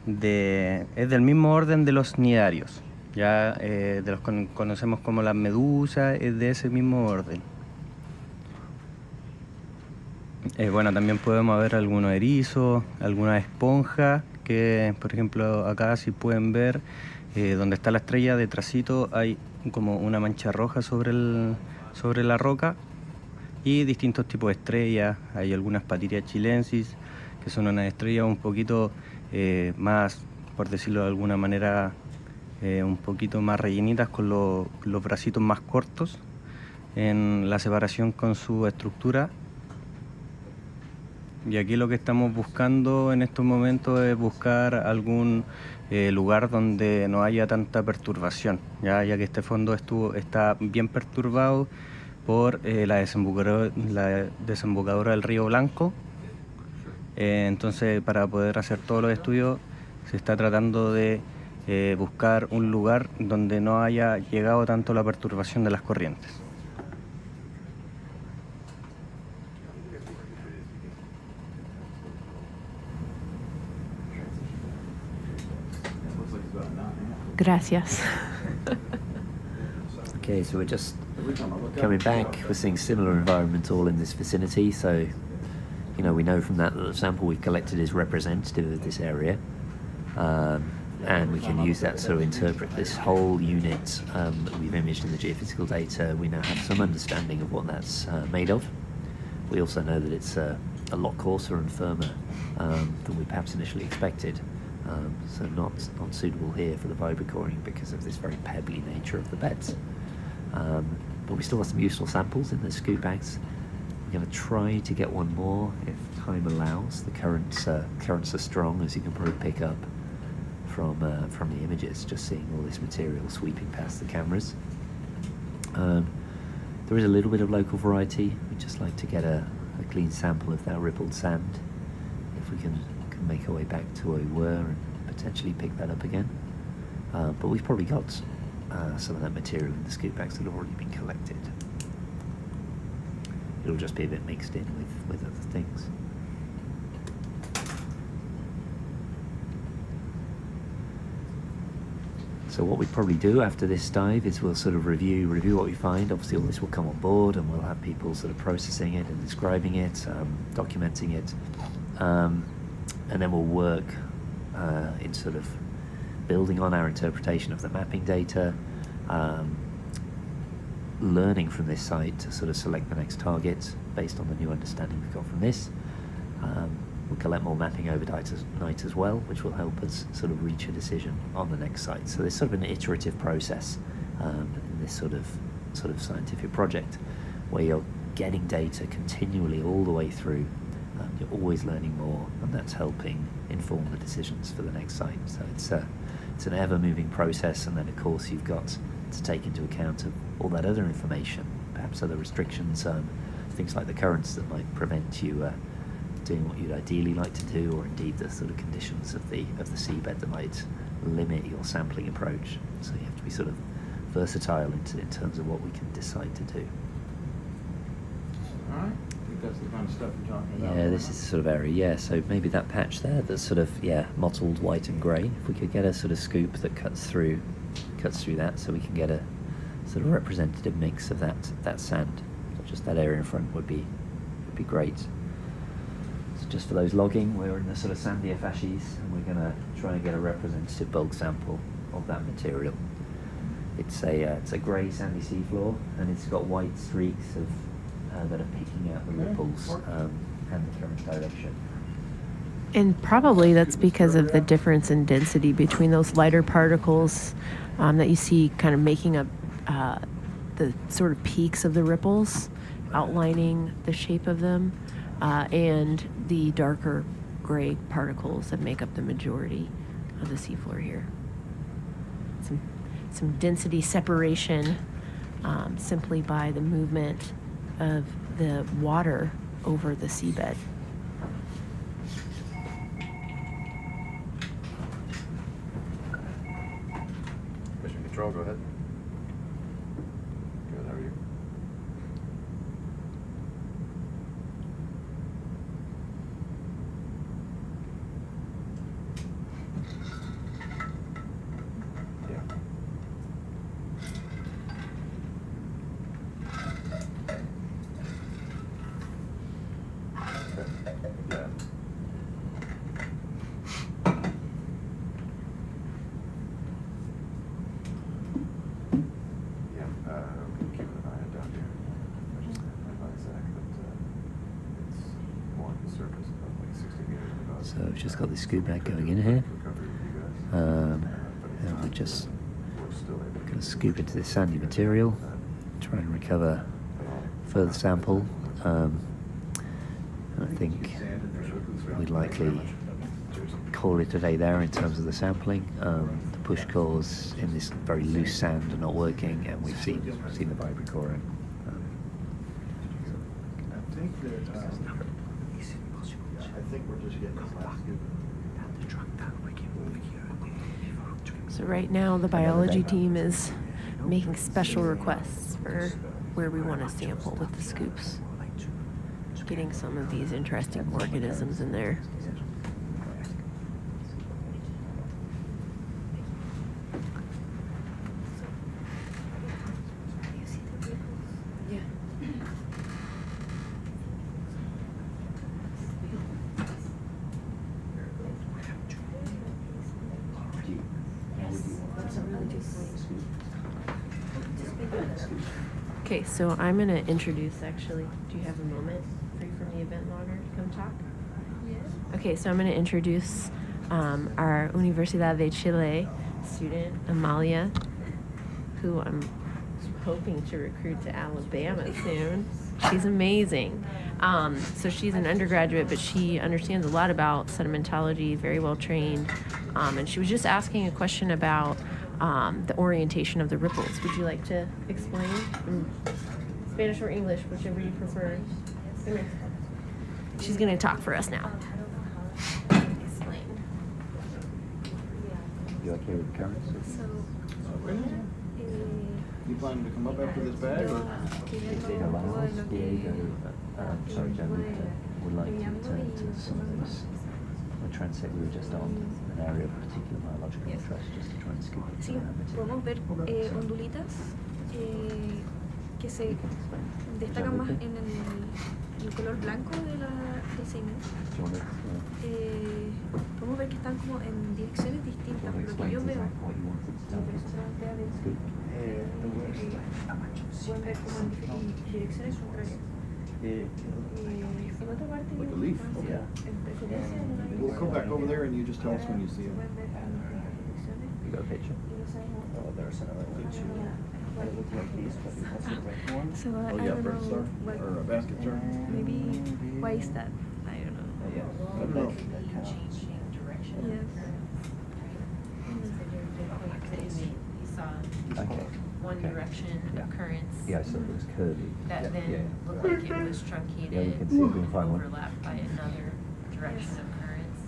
es del mismo orden de los cnidarios, ya de los conocemos como las medusas, es de ese mismo orden. Bueno, también podemos ver algunos erizos, algunas esponjas, que por ejemplo acá si pueden ver donde está la estrella, detrásito hay como una mancha roja sobre la roca, y distintos tipos de estrellas. Hay algunas Patiria chilensis, que son unas estrellas un poquito más, por decirlo de alguna manera, un poquito más rellenitas, con los bracitos más cortos en la separación con su estructura. Y aquí lo que estamos buscando en estos momentos es buscar algún lugar donde no haya tanta perturbación, ya que este fondo está bien perturbado por la desembocadura del río Blanco. Entonces, para poder hacer todos los estudios, se está tratando de buscar un lugar donde no haya llegado tanto la perturbación de las corrientes. Gracias. Okay, so we're just coming back. We're seeing similar environment all in this vicinity. So, you know, we know from that the sample we've collected is representative of this area. And we can use that to interpret this whole unit that we've imaged in the geophysical data. We now have some understanding of what that's made of. We also know that it's a lot coarser and firmer than we perhaps initially expected. So not suitable here for the Vibra-coring because of this very pebbly nature of the beds. But we still have some useful samples in the scoop bags. We're going to try to get one more if time allows. The currents are strong, as you can probably pick up from the images, just seeing all this material sweeping past the cameras. There is a little bit of local variety. We'd just like to get a clean sample of that rippled sand. If we can make our way back to where we were and potentially pick that up again. But we've probably got some of that material in the scoop bags that have already been collected. It'll just be a bit mixed in with other things. So what we probably do after this dive is we'll sort of review what we find. Obviously all this will come on board and we'll have people sort of processing it and describing it, documenting it. And then we'll work in sort of building on our interpretation of the mapping data, learning from this site to sort of select the next target based on the new understanding we've got from this. We'll collect more mapping overnight as well, which will help us sort of reach a decision on the next site. So there's sort of an iterative process in this sort of scientific project where you're getting data continually all the way through. You're always learning more, and that's helping inform the decisions for the next site. So it's an ever-moving process, and then of course you've got to take into account of all that other information, perhaps other restrictions, things like the currents that might prevent you doing what you'd ideally like to do, or indeed the sort of conditions of the seabed that might limit your sampling approach. So you have to be sort of versatile in terms of what we can decide to do. All right. I think that's the kind of stuff you're talking about. Yeah, this is the sort of area, yeah. So maybe that patch there that's sort of, yeah, mottled white and grey. If we could get a sort of scoop that cuts through that, so we can get a sort of representative mix of that sand. So just that area in front would be great. So just for those logging, we're in the sort of sandier fascies, and we're going to try and get a representative bulk sample of that material. It's a grey sandy seafloor, and it's got white streaks of that are picking out the ripples and the current direction. And probably that's because of the difference in density between those lighter particles that you see kind of making up the sort of peaks of the ripples, outlining the shape of them, and the darker gray particles that make up the majority of the seafloor here. Some density separation simply by the movement of the water over the seabed. Mission control, go ahead. Good, how are you? Yeah. Yeah. Keeping an eye down here. Not exact, but it's more on the surface, about like 60 meters above. So we've just got the scoop bag going in here, Recovery with you guys. and we're just We're still able going to scoop into this sandy material, try and recover further sample. And I think we'd likely call it a day there in terms of the sampling. The push cores in this very loose sand are not working, and we've seen the Vibra-coring. I think that, I think we're just getting this last scoop. So right now the biology team is making special requests for where we want to sample with the scoops. Getting some of these interesting organisms in there. Okay, so I'm going to introduce, actually, do you have a moment free from the event logger to come talk? Yes. Okay, so I'm going to introduce our Universidad de Chile student, Amalia, who I'm hoping to recruit to Alabama soon. She's amazing. So she's an undergraduate, but she understands a lot about sedimentology, very well trained. And she was just asking a question about the orientation of the ripples. Would you like to explain? Spanish or English, whichever you prefer. She's going to talk for us now. Explain. You okay with the currents? You planning to come up after this bag, or? If it allows, Diego, Gianluca would like to return to some of those. The transect we were just on, an area of particular biological interest, just to try and scoop it. Sí, podemos ver ondulitas que se destacan más el color blanco del sedimento, Do you want to podemos ver que están como en direcciones distintas. Por lo que yo veo, what you wanted to tell me? It's good. pueden ver como en direcciones contrarias. En otra parte, Like a leaf, okay. en preferencia, en una We'll come back over there and you just tell us when you see them. pueden ver en direcciones You got a picture? y no sabemos. Oh, there's another one too. It looks like this, but it was the right one. So Oh, I yeah, don't bird know star, what, or a basket star. maybe why is that? I don't know. Yeah. I don't know. Yes. You saw Okay. one Okay. direction Yeah. of currents Yeah, so it was curvy. that then Yeah. looked like it was truncated, Yeah, we can see if we can find one. overlapped by another direction of currents.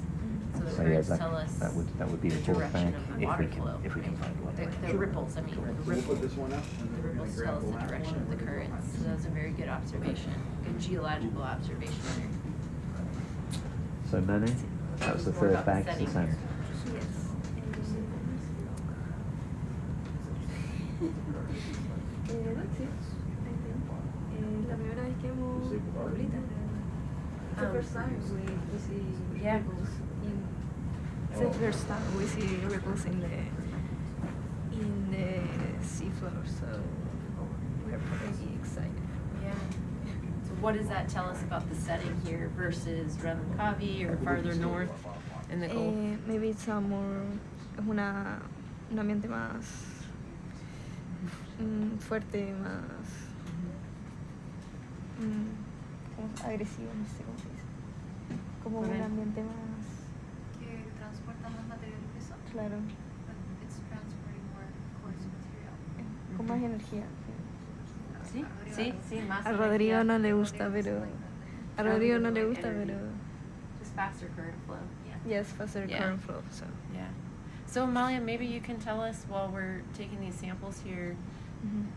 So the So yeah, currents tell us that would be the fourth direction bag of the if water we can flow. find one. The ripples, I mean, the We'll put ripples. this one out and The then we're gonna ripples grab tell us the the last direction one. of the currents. So that was a very good observation, good geological observation there. So Manu, that was the More third about the bag, setting Susanne. here. Sí, la primera vez que hemos ahorita, it's the first time we see Yeah. ripples in. It's the first time we see ripples in the seafloor, so we're pretty excited. Yeah. So what does that tell us about the setting here versus Relincavi or farther north in the Gulf? Maybe it's a more, es un ambiente más fuerte, más como agresivo, no sé cómo se dice. Como un Correcto. ambiente más Que transporta más material peso. claro, But it's transporting more coarse material. con más energía. Sí, sí, sí, más A Rodrigo energía. no le gusta, pero a Rodrigo no le gusta, pero Just faster current flow. yes, faster Yeah. current flow. So Yeah. So Amalia, maybe you can tell us while we're taking these samples here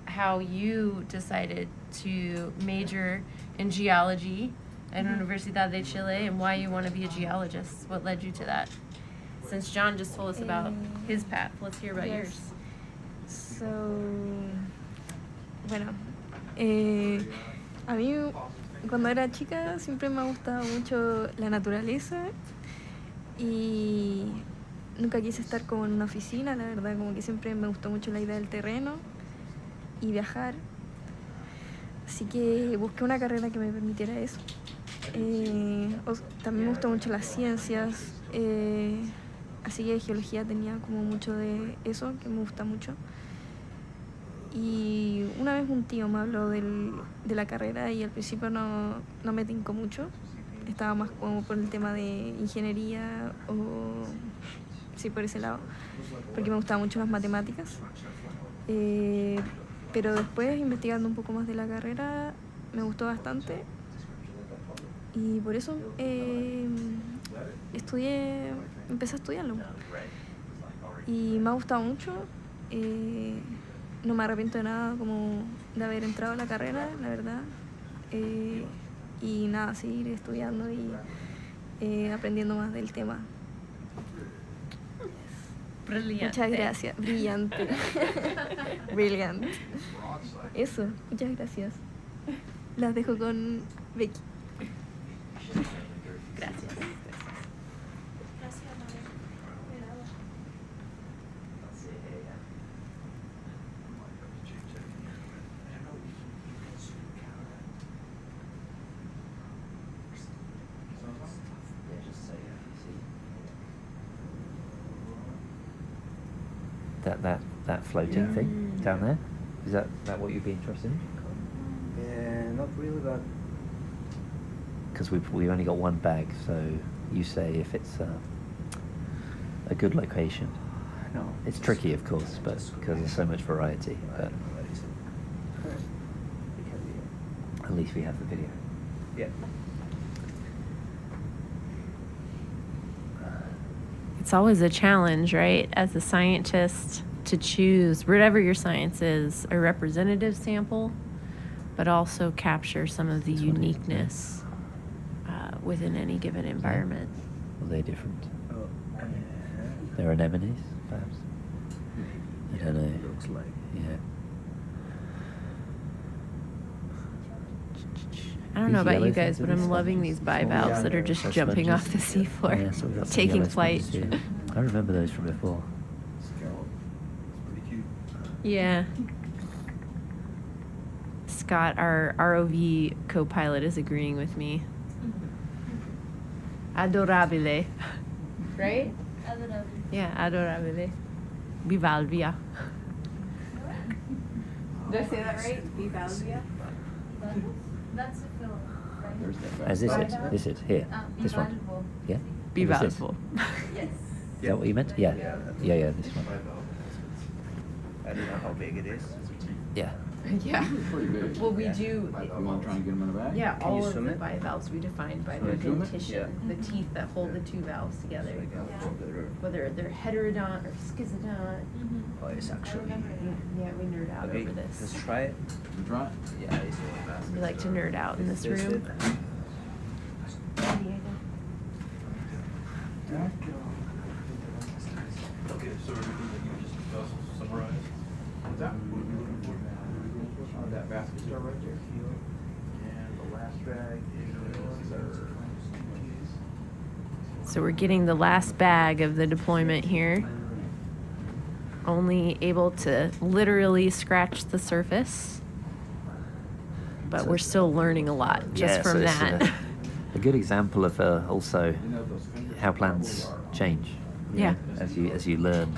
how you decided to major in geology at Universidad de Chile and why you want to be a geologist. What led you to that? Since John just told us about his path, let's hear about Yes. yours. So, bueno, a mí cuando era chica siempre me ha gustado mucho la naturaleza y nunca quise estar como en una oficina, la verdad, como que siempre me gustó mucho la idea del terreno y viajar. Así que busqué una carrera que me permitiera eso. También me gustan mucho las ciencias, así que geología tenía como mucho de eso, que me gusta mucho. Y una vez un tío me habló de la carrera y al principio no me tincó mucho. Estaba más como por el tema de ingeniería o sí, por ese lado, porque me gustaban mucho las matemáticas. Pero después, investigando un poco más de la carrera, me gustó bastante y por eso empecé a estudiarlo. Y me ha gustado mucho. No me arrepiento de nada como de haber entrado a la carrera, la verdad. Y nada, seguir estudiando y aprendiendo más del tema. Brillante. Muchas gracias. Brillante. Brilliant. Eso, muchas gracias. Las dejo con Becky. Gracias. That floating thing down there, is that what you'd be interested in? Not really, but Because we only got one bag, so you say if it's a good location. no. It's tricky, of course, but because there's so much variety. But at least we have the video. Yeah. It's always a challenge, right, as a scientist to choose, whatever your science is, a representative sample, but also capture some of the That's what it is, yeah. uniqueness within any given environment. Well, they're different. Oh, They're anemones, perhaps. I don't know. looks like. Yeah. I don't know about you guys, but I'm loving these bivalves that are just jumping off the seafloor, Yeah, so we've got some taking yellow flight. sponges here. I remember those from before. Yeah. Scott, our ROV co-pilot, is agreeing with me. Adorabile. Right? Yeah, adorabile. Bivalvia. Did I say that right? Bivalvia? That's the film, right? There's that. Is this it? This it? Here? This one? Yeah? What is this? Bivalvo. Yes. Is that what you meant? Yeah. Yeah, this one. I don't know how big it is. Yeah. Yeah. Pretty big. Well, we do. You want to try and get them in the bag? Yeah, Can all you of swim the it? bivalves we define by their Can you swim it? dentition, the teeth that hold the two valves together. Whether they're heterodont or schizodont. Oh, it's actually. Yeah, we nerd out Okay, over this. let's try it. You try it? Yeah, it's really fast. We like to nerd out in this room. Okay, so everything that you just discussed, summarize. That basket star right there. And the last bag is So we're getting the last bag of the deployment here. Only able to literally scratch the surface. But we're still learning a lot just Yeah, from so this is that. a good example of also how plants change. you Yeah. know, as you learn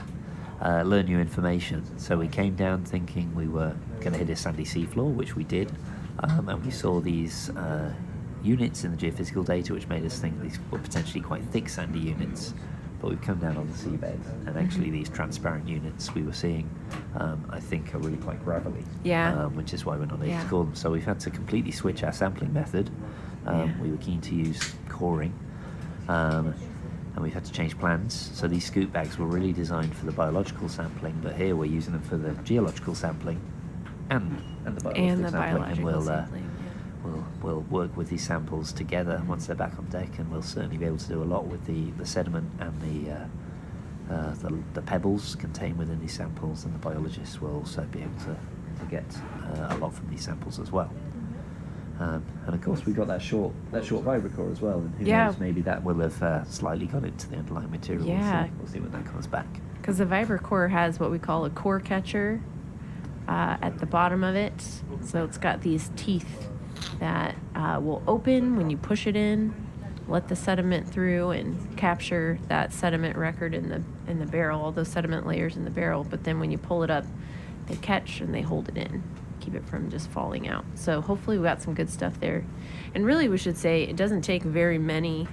new information. So we came down thinking we were going to hit a sandy seafloor, which we did, and we saw these units in the geophysical data which made us think these were potentially quite thick sandy units. But we've come down on the seabed, and actually these transparent units we were seeing, I think, are really quite gravelly. Yeah. Which is why we're not able Yeah. to call them. So we've had to completely switch our sampling method. Yeah. We were keen to use coring, and we've had to change plans. So these scoop bags were really designed for the biological sampling, but here we're using them for the geological sampling and the biological And the sampling. biological and sampling. we'll work with these samples together once they're back on deck, and we'll certainly be able to do a lot with the sediment and the pebbles contained within these samples, and the biologists will also be able to get a lot from these samples as well. And of course we've got that short Vibra-core as well, and who Yeah. knows, maybe that will have slightly got into the underlying material. Yeah. We'll see when that comes back. Because the Vibra-core has what we call a core catcher at the bottom of it. So it's got these teeth that will open when you push it in, let the sediment through, and capture that sediment record in the barrel, all those sediment layers in the barrel. But then when you pull it up, they catch and they hold it in, keep it from just falling out. So hopefully we got some good stuff there. And really, we should say it doesn't take very many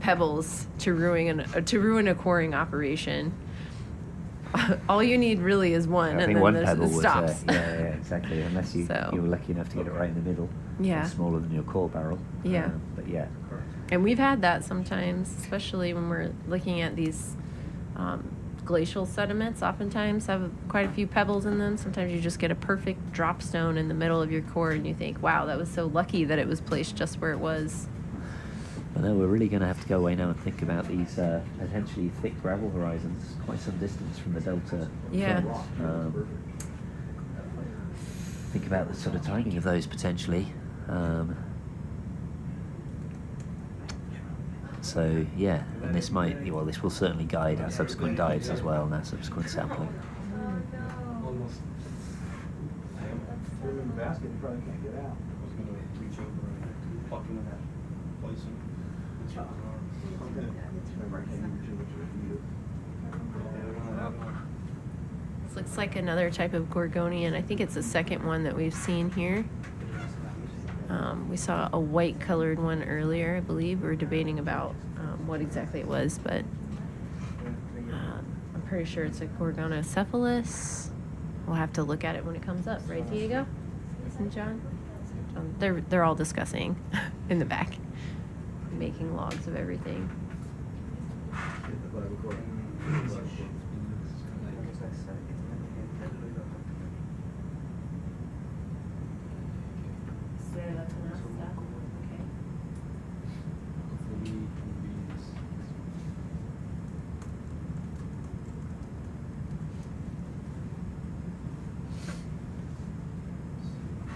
pebbles to ruin a coring operation. All you need really is one, I and think then one it pebble was stops. yeah, exactly. Unless you So- were lucky enough to get it right in the middle. Yeah. It's smaller than your core barrel. Yeah. But yeah. And we've had that sometimes, especially when we're looking at these glacial sediments. Oftentimes have quite a few pebbles in them. Sometimes you just get a perfect drop stone in the middle of your core, and you think, wow, that was so lucky that it was placed just where it was. I know we're really going to have to go away now and think about these potentially thick gravel horizons, quite some distance from the delta. Yeah. Think about the sort of timing of those potentially. So yeah, and this will certainly guide our subsequent dives as well, and our subsequent sampling. Put them in the basket, you probably can't get out. I was gonna reach over and pluck them and place them. Remember, I can't even reach over to the This looks like another type of gorgonian. I think it's the second one that we've seen here. We saw a white-colored one earlier, I believe. We were debating about what exactly it was, but I'm pretty sure it's a gorgonocephalus. We'll have to look at it when it comes up, right, Diego? Isn't John? They're all discussing in the back, making logs of everything.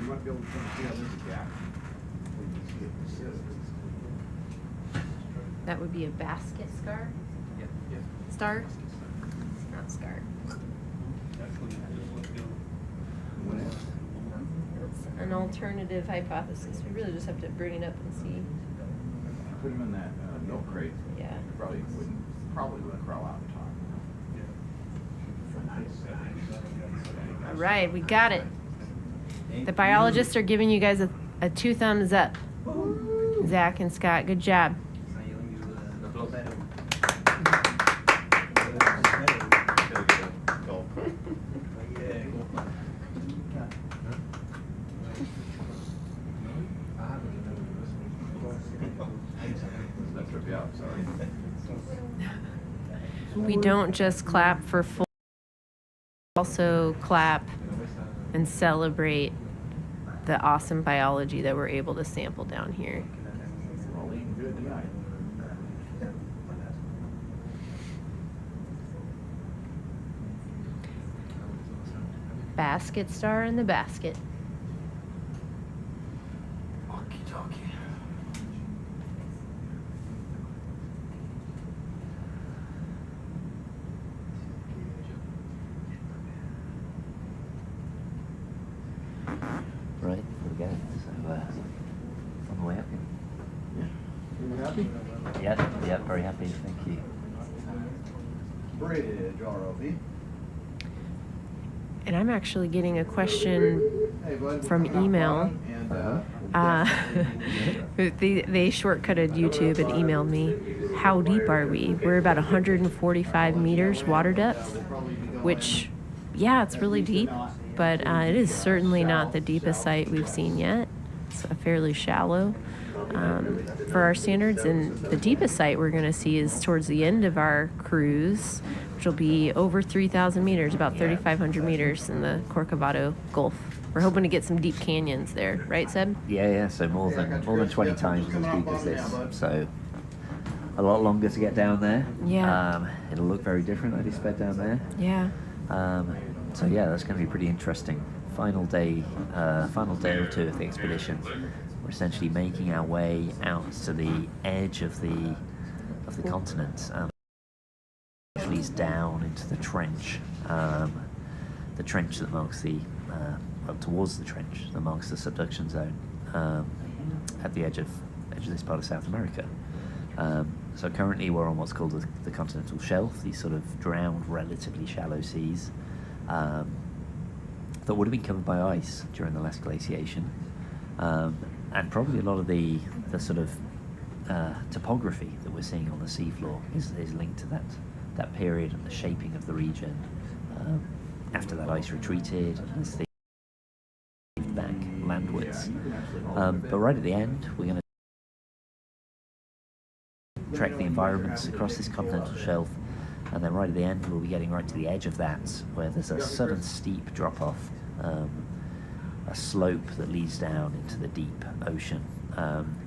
You might be able to see how there's a gap. That would be a basket scar? Star? Not scar. It's an alternative hypothesis. We really just have to bring it up and see. Put them in that milk crate. Yeah. Probably wouldn't crawl out in time. All right, we got it. The biologists are giving you guys a 2 thumbs up. Zach and Scott, good job. We don't just clap for full, also clap and celebrate the awesome biology that we're able to sample down here. Basket star in the basket. Right, here we go. So, on the way up. You happy? Yeah, very happy. Thank you. Bridge ROV. And I'm actually getting a question Hey, bud, from we're coming out email. bottom and, They shortcutted YouTube and emailed me, how deep are we? We're about 145 meters water depth, which, yeah, it's really deep, but it is certainly not the deepest site we've seen yet. It's fairly shallow for our standards, and the deepest site we're going to see is towards the end of our cruise, which will be over 3,000 meters, about 3,500 meters in the Corcovado Gulf. We're hoping to get some deep canyons there, right, Seb? Yeah. So more than 20 times as deep as this. So a lot longer to get down there. Yeah. It'll look very different, I'd expect, down there. Yeah. So yeah, that's going to be pretty interesting. Final day or two of the expedition. We're essentially making our way out to the edge of the continent. Which leads down into the trench that marks towards the trench that marks the subduction zone at the edge of this part of South America. So currently we're on what's called the continental shelf, these sort of drowned, relatively shallow seas that would have been covered by ice during the last glaciation, and probably a lot of the sort of topography that we're seeing on the seafloor is linked to that period and the shaping of the region after that ice retreated and as they moved back landwards. But right at the end, we're going to track the environments across this continental shelf, and then right at the end we'll be getting right to the edge of that, where there's a sudden steep drop-off, a slope that leads down into the deep ocean.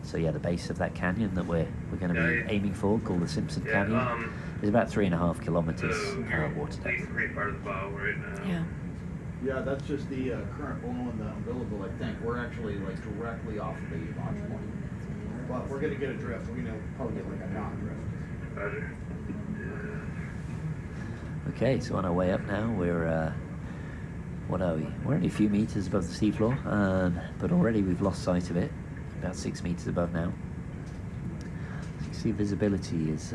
So yeah, the base of that canyon that we're going to be aiming for, called the Simpson Canyon, is about 3.5 kilometers water depth. Yeah. Yeah, that's just the current below in the umbilical, I think. We're actually like directly off of the launch point. But we're going to get a drift. We're going to probably get like a non-drift. Okay, so on our way up now, we're what are we? We're only a few meters above the seafloor, but already we've lost sight of it. About 6 meters above now. So you see, visibility is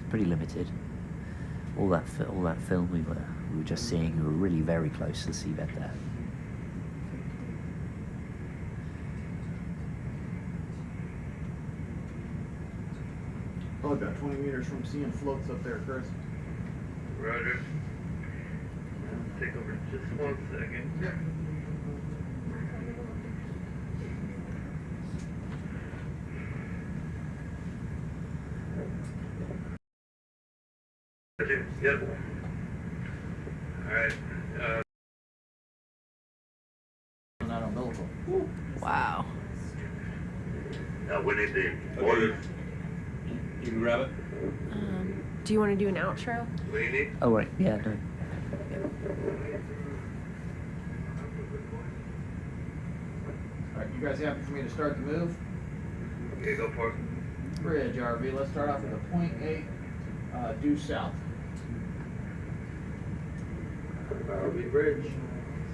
pretty limited. All that film we were just seeing, we were really very close to the seabed there. Probably about 20 meters from seeing floats up there, Chris. Roger. Take over just 1 second. Yep. Yep. All right. On that umbilical. Wow. Now we need the orders. You can grab it. Do you want to do an outro? What do you need? Oh right, yeah, no. All right, you guys happy for me to start the move? Okay, go for it. Bridge RV. Let's start off with a 0.8 due south. RV bridge,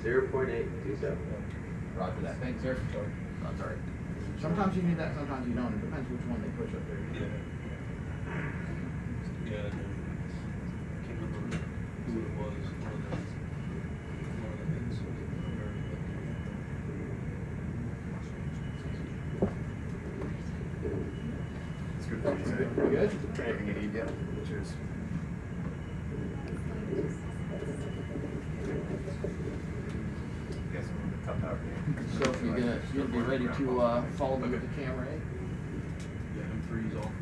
0.8 due south. Roger that. Thanks, sir. I'm sorry. Sometimes you need that, sometimes you don't. It depends which one they push up there. Yeah. Yeah. Can't remember who it was. One of the things. It's good for you, Zach. You good? Anything you need, yeah. Cheers. Guess I'm gonna top out here. So if you'll be ready to follow me with the camera, eh? Yeah, M3's off.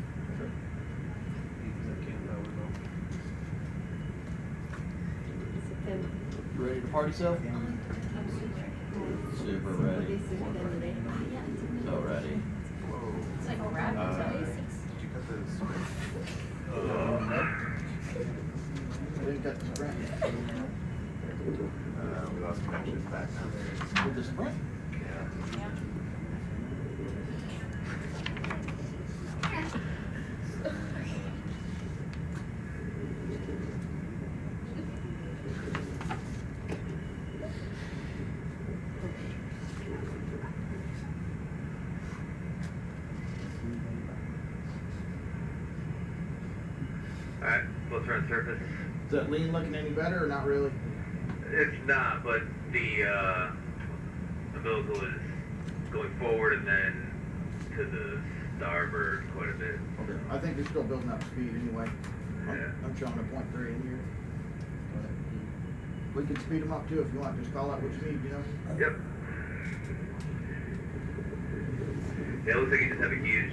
You ready to party, Soph? Super ready. So ready. Did you cut the spring? I didn't cut the sprint. We lost connection back now. With the sprint? Yeah. Alright, let's run surface. Is that lean looking any better or not really? It's not, but the umbilical is going forward and then to the starboard quite a bit. Okay. I think you're still building up speed anyway. Yeah. I'm showing a 0.3 in here. We can speed them up too if you want. Just call out what you need, you know? Yep. Yeah, it looks like you just have a huge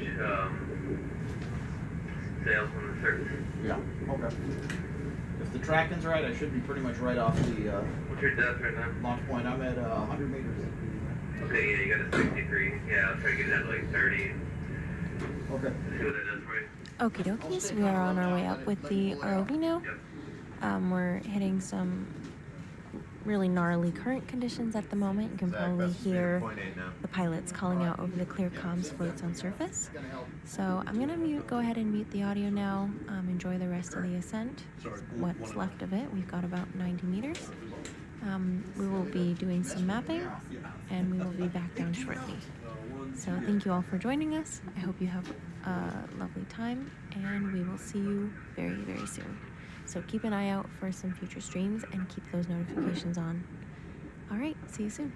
sail on the surface. Yeah. Okay. If the tracking's right, I should be pretty much right off the What's your depth right now? launch point. I'm at 100 meters. Okay, yeah, you got a 63. Yeah, I'll try to get it down to like 30 and Okay. see what that does for you. Okie dokie, so we are on our way up with the ROV now. Yep. We're hitting some really gnarly current conditions at the moment. You can probably hear the pilots calling out over the clear comms floats on surface. So I'm gonna go ahead and mute the audio now. Enjoy the rest of the ascent, what's left of it. We've got about 90 meters. We will be doing some mapping and we will be back down shortly. So thank you all for joining us. I hope you have a lovely time and we will see you very, very soon. So keep an eye out for some future streams and keep those notifications on. All right, see you soon.